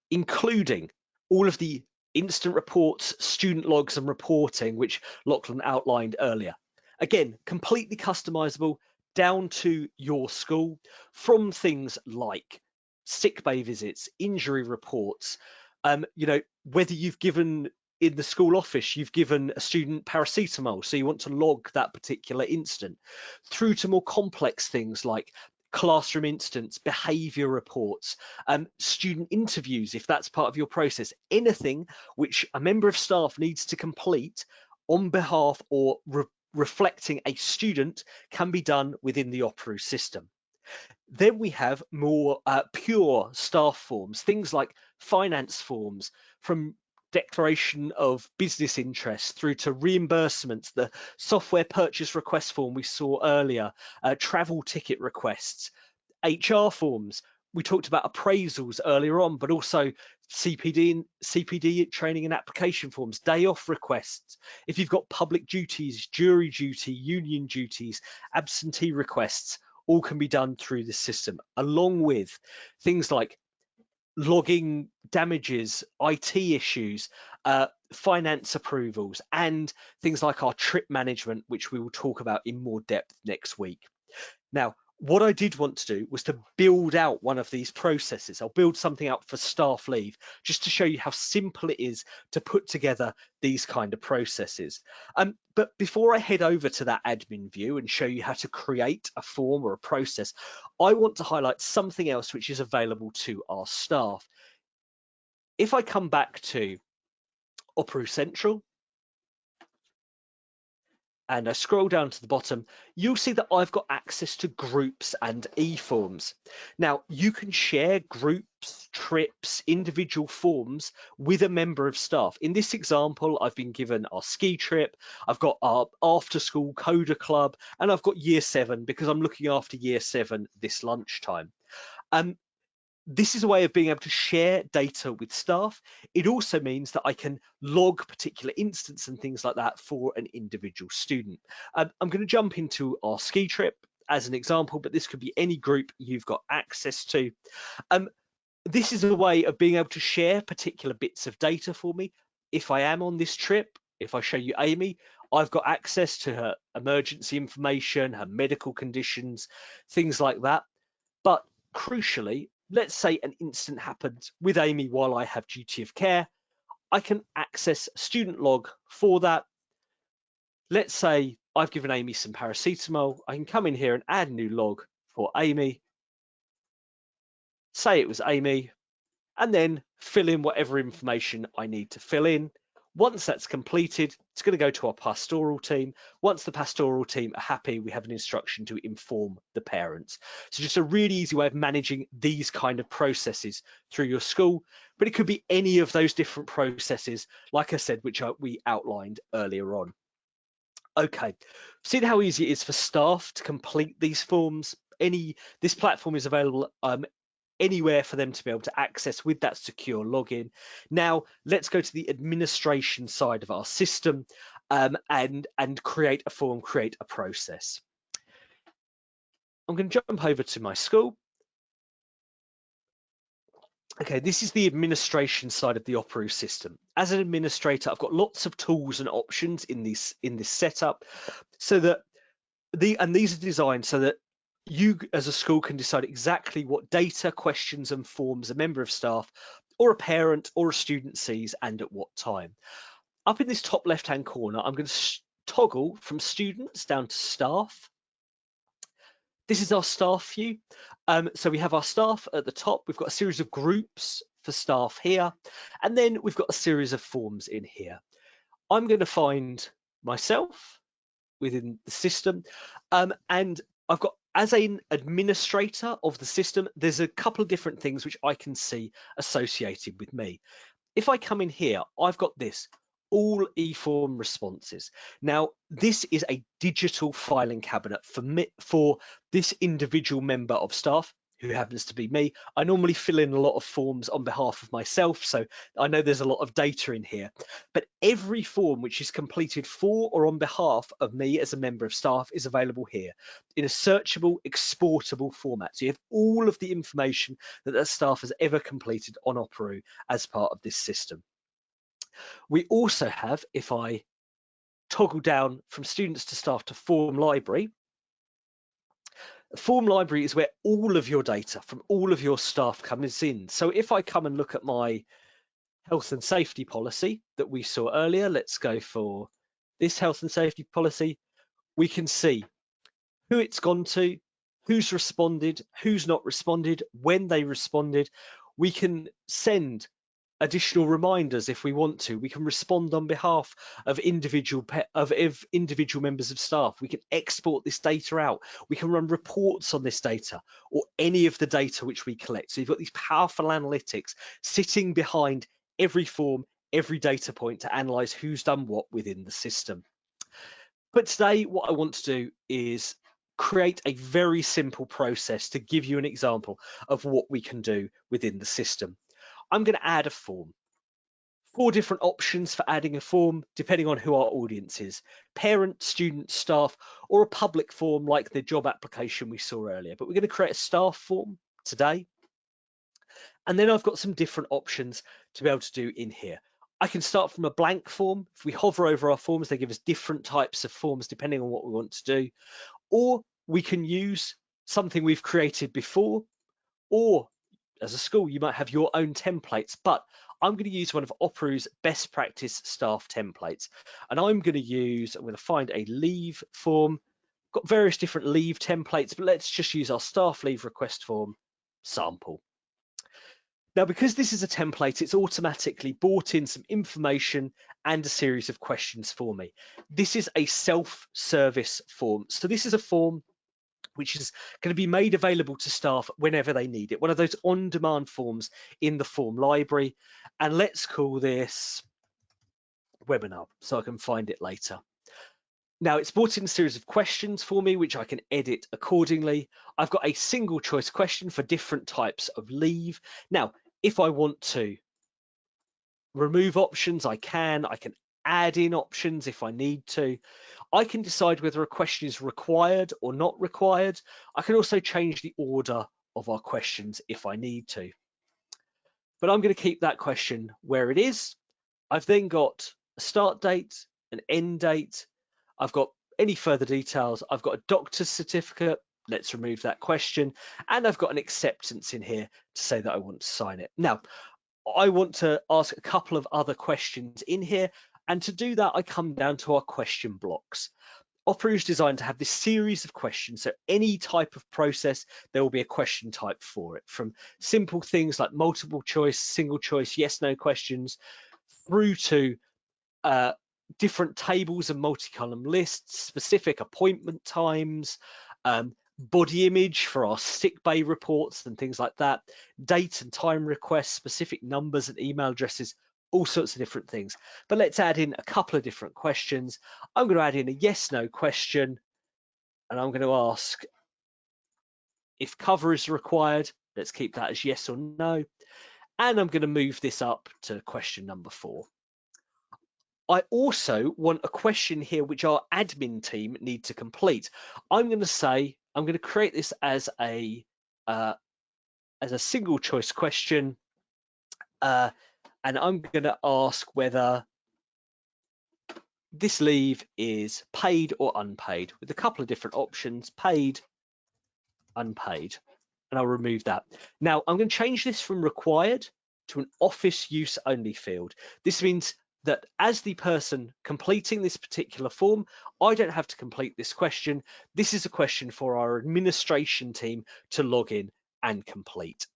including all of the instant reports, student logs and reporting, which Lachlan outlined earlier. Again, completely customizable down to your school, from things like sick bay visits, injury reports, you know, whether you've given in the school office, you've given a student paracetamol, so you want to log that particular incident, through to more complex things like classroom incidents, behaviour reports, student interviews, if that's part of your process, anything which a member of staff needs to complete on behalf or reflecting a student can be done within the Opera system. Then we have more pure staff forms, things like finance forms, from declaration of business interest through to reimbursements, the software purchase request form we saw earlier, travel ticket requests, HR forms. We talked about appraisals earlier on, but also CPD training and application forms, day off requests. If you've got public duties, jury duty, union duties, absentee requests, all can be done through the system, along with things like logging damages, IT issues, finance approvals, and things like our trip management, which we will talk about in more depth next week. Now, what I did want to do was to build out one of these processes. I'll build something out for staff leave, just to show you how simple it is to put together these kind of processes. But before I head over to that admin view and show you how to create a form or a process, I want to highlight something else which is available to our staff. If I come back to Opera Central, and I scroll down to the bottom, you'll see that I've got access to groups and eForms. Now, you can share groups, trips, individual forms with a member of staff. In this example, I've been given our ski trip, I've got our after school coder club, and I've got year 7 because I'm looking after year 7 this lunchtime. This is a way of being able to share data with staff. It also means that I can log particular instances and things like that for an individual student. I'm going to jump into our ski trip as an example, but this could be any group you've got access to. This is a way of being able to share particular bits of data for me. If I am on this trip, if I show you Amy, I've got access to her emergency information, her medical conditions, things like that. But crucially, let's say an incident happens with Amy while I have duty of care. I can access student log for that. Let's say I've given Amy some paracetamol. I can come in here and add a new log for Amy. Say it was Amy, and then fill in whatever information I need to fill in. Once that's completed, it's going to go to our pastoral team. Once the pastoral team are happy, we have an instruction to inform the parents. So just a really easy way of managing these kind of processes through your school, but it could be any of those different processes, like I said, which we outlined earlier on. Okay, seen how easy it is for staff to complete these forms. This platform is available anywhere for them to be able to access with that secure login. Now let's go to the administration side of our system and create a form, create a process. I'm going to jump over to my school. Okay, this is the administration side of the Operoo system. As an administrator, I've got lots of tools and options in this setup, so that these are designed so that you as a school can decide exactly what data, questions and forms a member of staff or a parent or a student sees and at what time. Up in this top left hand corner, I'm going to toggle from students down to staff. This is our staff view. So we have our staff at the top. We've got a series of groups for staff here. And then we've got a series of forms in here. I'm going to find myself within the system. And I've got, as an administrator of the system, there's a couple of different things which I can see associated with me. If I come in here, I've got this, all eForm responses. Now, this is a digital filing cabinet for this individual member of staff, who happens to be me. I normally fill in a lot of forms on behalf of myself, so I know there's a lot of data in here. But every form which is completed for or on behalf of me as a member of staff is available here in a searchable, exportable format. So you have all of the information that that staff has ever completed on Operoo as part of this system. We also have, if I toggle down from students to staff to form library, form library is where all of your data from all of your staff comes in. So if I come and look at my health and safety policy that we saw earlier, let's go for this health and safety policy, we can see who it's gone to, who's responded, who's not responded, when they responded. We can send additional reminders if we want to. We can respond on behalf of individual members of staff. We can export this data out. We can run reports on this data or any of the data which we collect. So you've got these powerful analytics sitting behind every form, every data point to analyze who's done what within the system. But today, what I want to do is create a very simple process to give you an example of what we can do within the system. I'm going to add a form. 4 different options for adding a form, depending on who our audience is: parent, student, staff, or a public form like the job application we saw earlier. But we're going to create a staff form today. And then I've got some different options to be able to do in here. I can start from a blank form. If we hover over our forms, they give us different types of forms depending on what we want to do. Or we can use something we've created before, or as a school, you might have your own templates, but I'm going to use one of Operoo's best practice staff templates. And I'm going to find a leave form. Got various different leave templates, but let's just use our staff leave request form sample. Now, because this is a template, it's automatically brought in some information and a series of questions for me. This is a self-service form. So this is a form which is going to be made available to staff whenever they need it. One of those on-demand forms in the form library. And let's call this webinar so I can find it later. Now, it's brought in a series of questions for me, which I can edit accordingly. I've got a single choice question for different types of leave. Now, if I want to remove options, I can add in options if I need to. I can decide whether a question is required or not required. I can also change the order of our questions if I need to. But I'm going to keep that question where it is. I've then got a start date, an end date. I've got any further details. I've got a doctor's certificate. Let's remove that question. And I've got an acceptance in here to say that I want to sign it. Now, I want to ask a couple of other questions in here. And to do that, I come down to our question blocks. Operoo is designed to have this series of questions. So any type of process, there will be a question type for it, from simple things like multiple choice, single choice, yes, no questions, through to different tables and multi-column lists, specific appointment times, body image for our sick bay reports and things like that, date and time requests, specific numbers and email addresses, all sorts of different things. But let's add in a couple of different questions. I'm going to add in a yes, no question, and I'm going to ask if cover is required. Let's keep that as yes or no. And I'm going to move this up to question number 4. I also want a question here which our admin team need to complete. I'm going to create this as a single choice question. and I'm going to ask whether this leave is paid or unpaid, with a couple of different options: paid, unpaid, and I'll remove that. Now I'm going to change this from required to an office use only field. This means that as the person completing this particular form, I don't have to complete this question. This is a question for our administration team to log in and complete.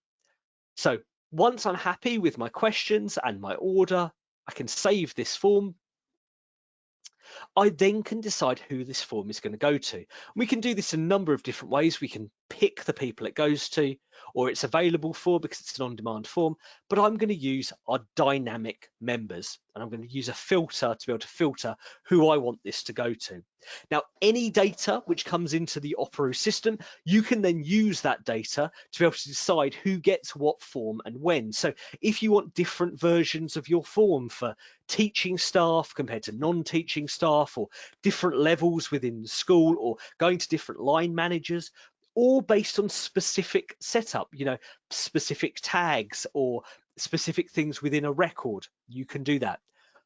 So once I'm happy with my questions and my order, I can save this form. I then can decide who this form is going to go to. We can do this in a number of different ways. We can pick the people it goes to, or it's available for because it's an on-demand form, but I'm going to use our dynamic members, and I'm going to use a filter to be able to filter who I want this to go to. Now, any data which comes into the Operoo system, you can then use that data to be able to decide who gets what form and when. So if you want different versions of your form for teaching staff compared to non-teaching staff, or different levels within the school, or going to different line managers, or based on specific setup, specific tags or specific things within a record, you can do that.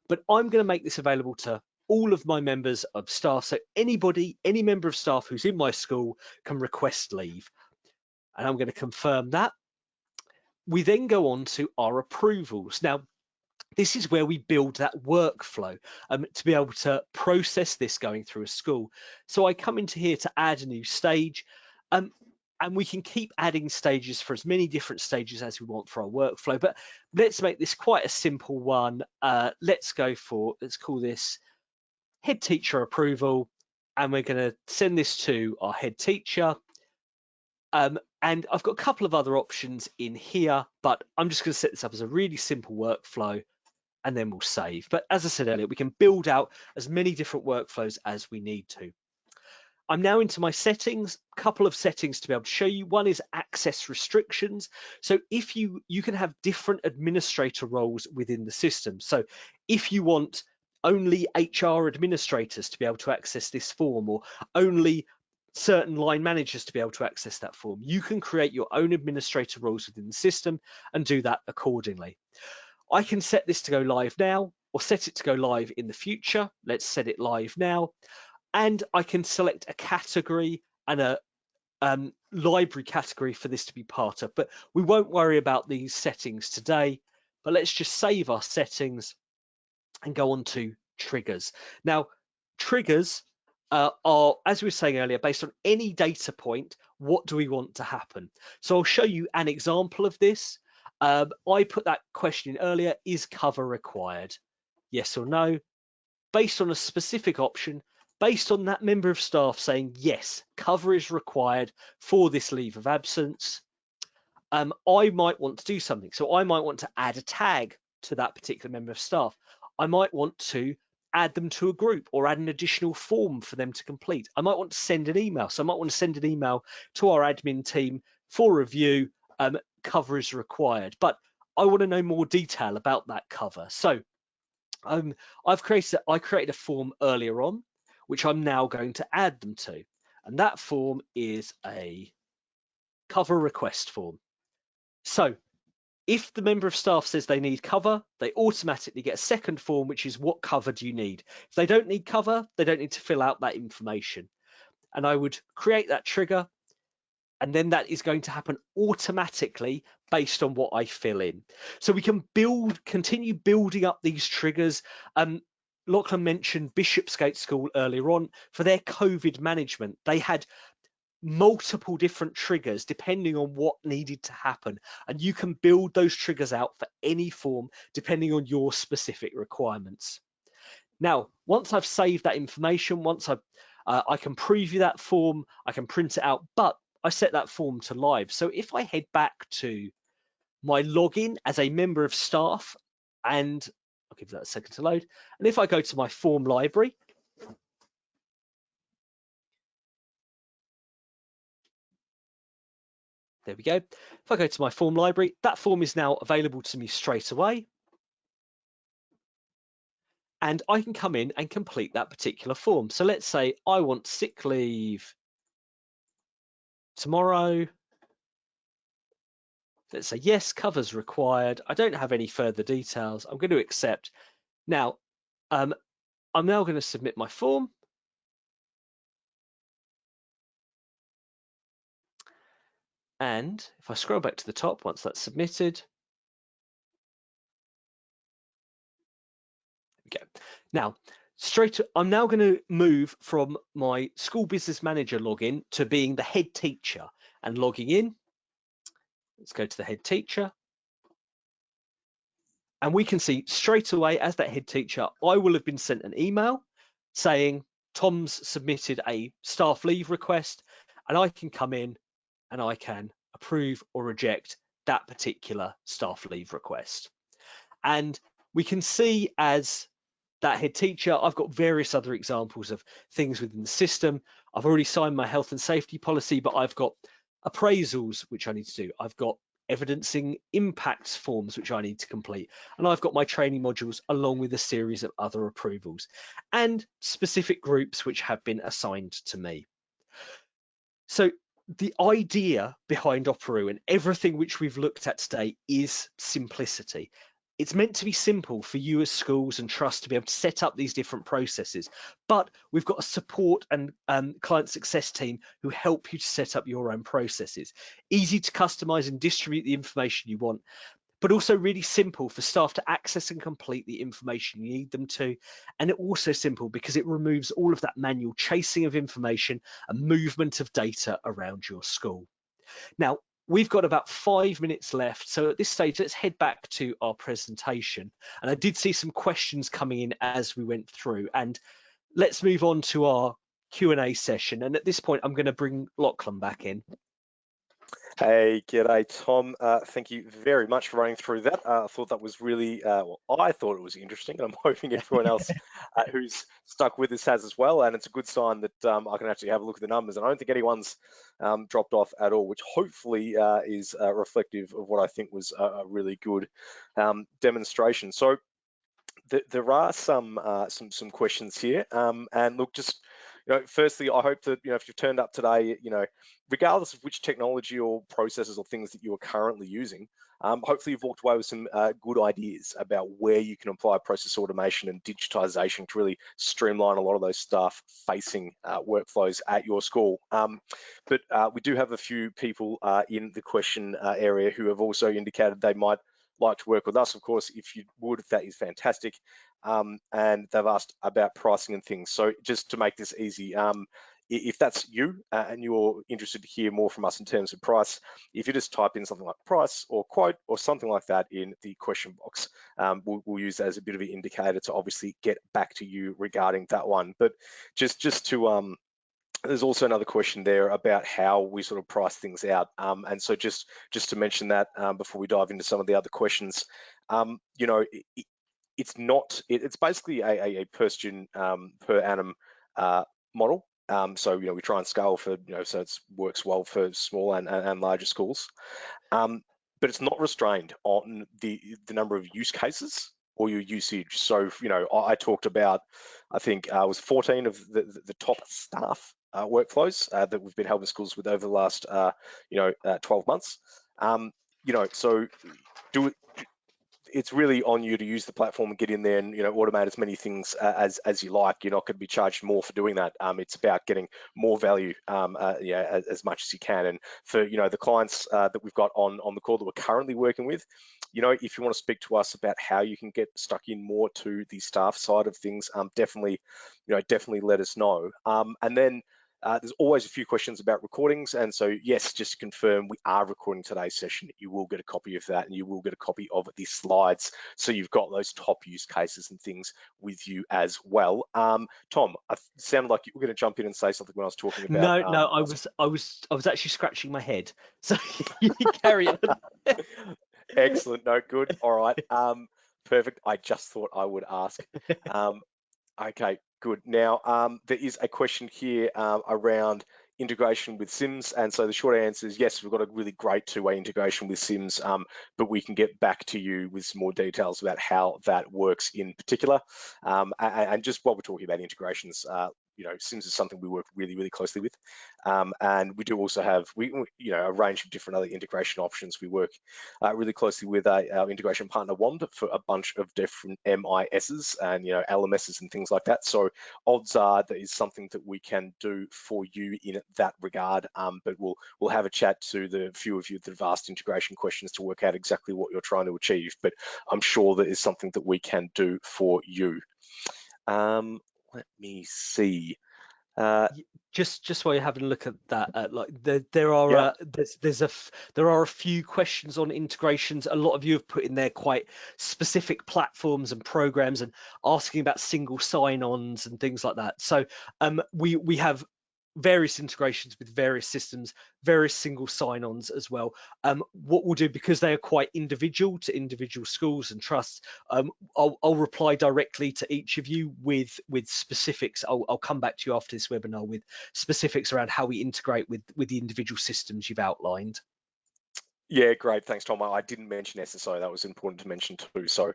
But I'm going to make this available to all of my members of staff. So anybody, any member of staff who's in my school can request leave. And I'm going to confirm that. We then go on to our approvals. Now, this is where we build that workflow to be able to process this going through a school. So I come into here to add a new stage, and we can keep adding stages for as many different stages as we want for our workflow. But let's make this quite a simple one. Let's call this head teacher approval, and we're going to send this to our head teacher. And I've got a couple of other options in here, but I'm just going to set this up as a really simple workflow, and then we'll save. But as I said earlier, we can build out as many different workflows as we need to. I'm now into my settings, a couple of settings to be able to show you. One is access restrictions. So if you can have different administrator roles within the system. So if you want only HR administrators to be able to access this form, or only certain line managers to be able to access that form, you can create your own administrator roles within the system and do that accordingly. I can set this to go live now, or set it to go live in the future. Let's set it live now. And I can select a category and a library category for this to be part of. But we won't worry about these settings today. But let's just save our settings and go on to triggers. Now, triggers are, as we were saying earlier, based on any data point. What do we want to happen? So I'll show you an example of this. I put that question in earlier: is cover required? Yes or no? Based on a specific option, based on that member of staff saying yes, cover is required for this leave of absence, I might want to do something. So I might want to add a tag to that particular member of staff. I might want to add them to a group, or add an additional form for them to complete. I might want to send an email. So I might want to send an email to our admin team for review. Cover is required, but I want to know more detail about that cover. So I created a form earlier on, which I'm now going to add them to. And that form is a cover request form. So if the member of staff says they need cover, they automatically get a second form, which is what cover do you need? If they don't need cover, they don't need to fill out that information. And I would create that trigger, and then that is going to happen automatically based on what I fill in. So we can continue building up these triggers. Lachlan mentioned Bishopsgate School earlier on. For their COVID management, they had multiple different triggers depending on what needed to happen, and you can build those triggers out for any form depending on your specific requirements. Now, once I've saved that information, once I can preview that form, I can print it out, but I set that form to live. So if I head back to my login as a member of staff, and I'll give that a second to load, and if I go to my form library, there we go. If I go to my form library, that form is now available to me straight away. And I can come in and complete that particular form. So let's say I want sick leave tomorrow. Let's say yes, covers required. I don't have any further details. I'm going to accept. Now, I'm now going to submit my form. And if I scroll back to the top, once that's submitted, okay. Now, I'm now going to move from my school business manager login to being the head teacher and logging in. Let's go to the head teacher. And we can see straight away, as that head teacher, I will have been sent an email saying Tom's submitted a staff leave request, and I can come in and I can approve or reject that particular staff leave request. And we can see, as that head teacher, I've got various other examples of things within the system. I've already signed my health and safety policy, but I've got appraisals which I need to do. I've got evidencing impacts forms which I need to complete, and I've got my training modules along with a series of other approvals and specific groups which have been assigned to me. So the idea behind Operoo and everything which we've looked at today is simplicity. It's meant to be simple for you as schools and trusts to be able to set up these different processes, but we've got a support and client success team who help you to set up your own processes. Easy to customize and distribute the information you want, but also really simple for staff to access and complete the information you need them to. And it also simple because it removes all of that manual chasing of information and movement of data around your school. Now, we've got about 5 minutes left. So at this stage, let's head back to our presentation. And I did see some questions coming in as we went through. And let's move on to our Q&A session. And at this point, I'm going to bring Lachlan back in. Hey, g'day, Tom. Thank you very much for running through that. I thought that was really, well, I thought it was interesting, and I'm hoping everyone else who's stuck with us has as well. And it's a good sign that I can actually have a look at the numbers. And I don't think anyone's dropped off at all, which hopefully is reflective of what I think was a really good demonstration. So there are some questions here, and look, just firstly, I hope that if you've turned up today, regardless of which technology or processes or things that you are currently using, hopefully you've walked away with some good ideas about where you can apply process automation and digitization to really streamline a lot of those staff-facing workflows at your school. But we do have a few people in the question area who have also indicated they might like to work with us. Of course, if you would, that is fantastic. And they've asked about pricing and things. So just to make this easy, if that's you and you're interested to hear more from us in terms of price, if you just type in something like price or quote or something like that in the question box, we'll use that as a bit of an indicator to obviously get back to you regarding that one. But just to there's also another question there about how we sort of price things out. And so just to mention that before we dive into some of the other questions, it's basically a per student per annum model. So we try and scale for so it works well for small and larger schools, but it's not restrained on the number of use cases or your usage. So I talked about, I think it was 14 of the top staff workflows that we've been helping schools with over the last 12 months. So it's really on you to use the platform and get in there and automate as many things as you like. You're not going to be charged more for doing that. It's about getting more value as much as you can. And for the clients that we've got on the call that we're currently working with, if you want to speak to us about how you can get stuck in more to the staff side of things, definitely let us know. And then there's always a few questions about recordings, and so yes, just to confirm, we are recording today's session. You will get a copy of that, and you will get a copy of the slides, so you've got those top use cases and things with you as well. Tom, it sounded like you were going to jump in and say something when I was talking about. No, I was actually scratching my head, so you carry on. Excellent. No, good. All right. Perfect. I just thought I would ask. Okay, good. Now, there is a question here around integration with Sims, and so the short answer is yes, we've got a really great two-way integration with Sims, but we can get back to you with some more details about how that works in particular. And just while we're talking about integrations, Sims is something we work really, really closely with. And we do also have a range of different other integration options. We work really closely with our integration partner WAND for a bunch of different MISs and LMSs and things like that. So odds are that is something that we can do for you in that regard. But we'll have a chat to the few of you that have asked integration questions to work out exactly what you're trying to achieve. But I'm sure that is something that we can do for you. Let me see. Just while you're having a look at that, like there are Yeah. there are a few questions on integrations. A lot of you have put in there quite specific platforms and programs and asking about single sign-ons and things like that. So we have various integrations with various systems, various single sign-ons as well. What we'll do, because they are quite individual to individual schools and trusts, I'll reply directly to each of you with specifics. I'll come back to you after this webinar with specifics around how we integrate with the individual systems you've outlined. Yeah, great. Thanks, Tom. I didn't mention SSO. That was important to mention too. So,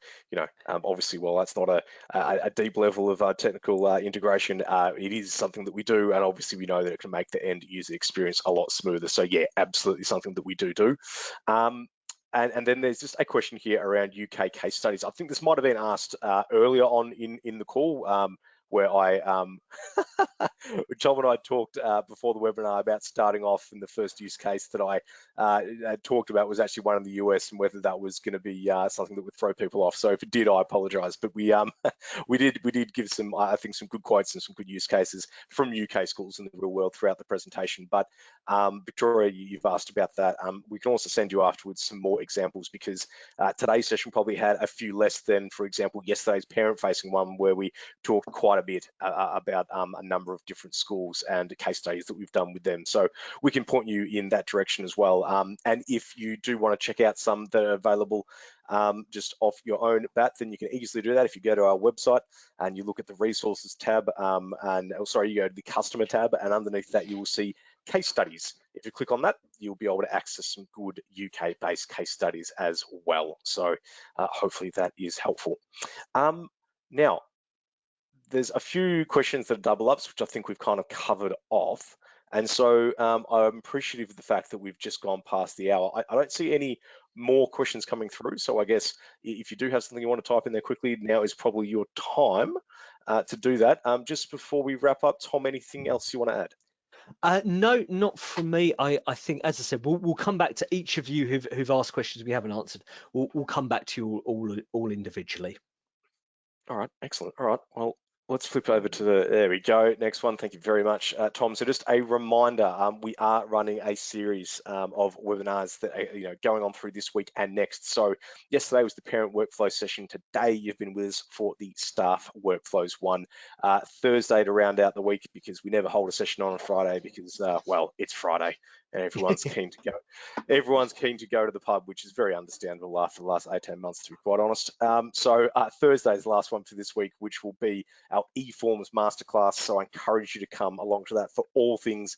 obviously, while that's not a deep level of technical integration, it is something that we do, and obviously we know that it can make the end user experience a lot smoother. So, yeah, absolutely something that we do. And then there's just a question here around UK case studies. I think this might have been asked earlier on in the call, where Tom and I talked before the webinar about starting off, and the first use case that I talked about was actually one in the US, and whether that was going to be something that would throw people off. So if it did, I apologise. But we did give some, I think, some good quotes and some good use cases from UK schools in the real world throughout the presentation. But Victoria, you've asked about that. We can also send you afterwards some more examples, because today's session probably had a few less than, for example, yesterday's parent-facing one, where we talked quite a bit about a number of different schools and case studies that we've done with them. So we can point you in that direction as well. And if you do want to check out some that are available just off your own bat, then you can easily do that if you go to our website and you look at the resources tab, you go to the customer tab, and underneath that you will see case studies. If you click on that, you'll be able to access some good UK-based case studies as well. So hopefully that is helpful. Now, there's a few questions that are double ups, which I think we've kind of covered off. And so I'm appreciative of the fact that we've just gone past the hour. I don't see any more questions coming through. So I guess if you do have something you want to type in there quickly, now is probably your time to do that. Just before we wrap up, Tom, anything else you want to add? No, not from me. I think, as I said, we'll come back to each of you who've asked questions we haven't answered. We'll come back to you all individually. All right, excellent. All right, well, let's flip over to there we go. Next one, thank you very much, Tom. So just a reminder, we are running a series of webinars that are going on through this week and next. So yesterday was the parent workflow session. Today you've been with us for the staff workflows one. Thursday to round out the week, because we never hold a session on a Friday, because well, it's Friday and everyone's keen to go. Everyone's keen to go to the pub, which is very understandable after the last 18 months, to be quite honest. So Thursday's the last one for this week, which will be our eForms Masterclass. So I encourage you to come along to that for all things,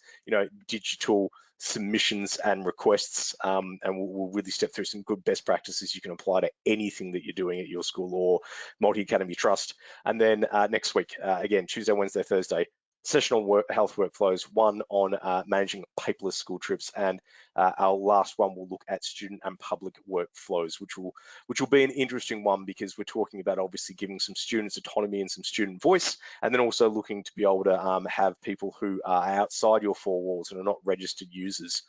digital submissions and requests. And we'll really step through some good best practices you can apply to anything that you're doing at your school or multi-academy trust. And then next week, again, Tuesday, Wednesday, Thursday, session on health workflows, one on managing paperless school trips, and our last one will look at student and public workflows, which will be an interesting one, because we're talking about obviously giving some students autonomy and some student voice, and then also looking to be able to have people who are outside your four walls and are not registered users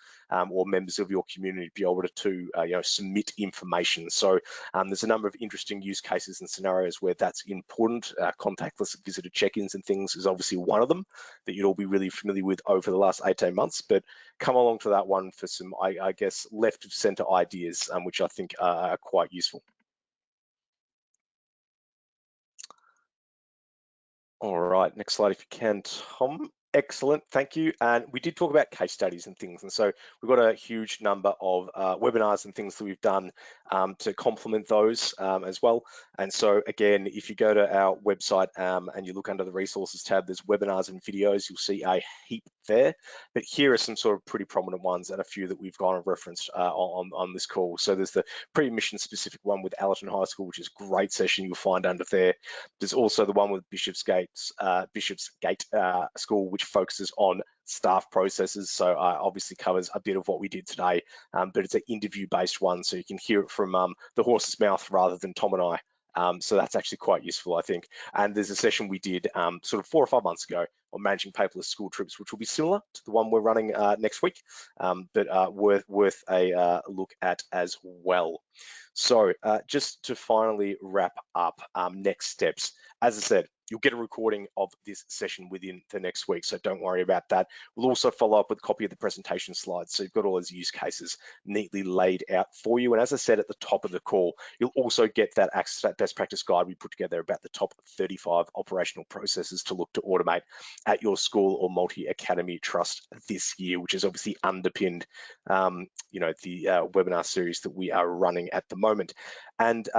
or members of your community be able to submit information. So there's a number of interesting use cases and scenarios where that's important. Contactless visitor check-ins and things is obviously one of them that you'd all be really familiar with over the last 18 months, but come along to that one for some, I guess, left of center ideas, which I think are quite useful. All right, next slide if you can, Tom. Excellent, thank you. And we did talk about case studies and things, and so we've got a huge number of webinars and things that we've done to complement those as well. And so again, if you go to our website and you look under the resources tab, there's webinars and videos. You'll see a heap there. But here are some sort of pretty prominent ones and a few that we've gone and referenced on this call. So there's the pre-admission specific one with Allerton High School, which is a great session you'll find under there. There's also the one with Bishopsgate School, which focuses on staff processes. So obviously covers a bit of what we did today, but it's an interview-based one, so you can hear it from the horse's mouth rather than Tom and I. So that's actually quite useful, I think. And there's a session we did sort of 4 or 5 months ago on managing paperless school trips, which will be similar to the one we're running next week, but worth a look at as well. So just to finally wrap up, next steps. As I said, you'll get a recording of this session within the next week, so don't worry about that. We'll also follow up with a copy of the presentation slides, so you've got all those use cases neatly laid out for you. And as I said at the top of the call, you'll also get that access to that best practice guide we put together about the top 35 operational processes to look to automate at your school or multi-academy trust this year, which is obviously underpinned, the webinar series that we are running at the moment. And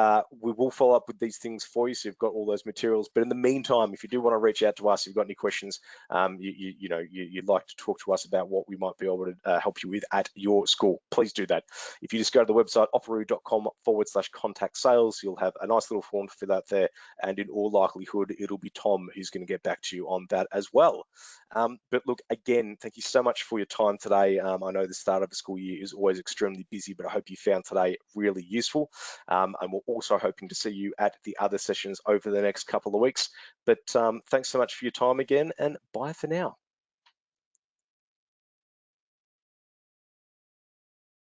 we will follow up with these things for you, so you've got all those materials. But in the meantime, if you do want to reach out to us, if you've got any questions, you'd like to talk to us about what we might be able to help you with at your school, please do that. If you just go to the website operoo.com/contact sales, you'll have a nice little form to fill out there, and in all likelihood, it'll be Tom who's going to get back to you on that as well. But look, again, thank you so much for your time today. I know the start of the school year is always extremely busy, but I hope you found today really useful. And we're also hoping to see you at the other sessions over the next couple of weeks. But thanks so much for your time again, and bye for now.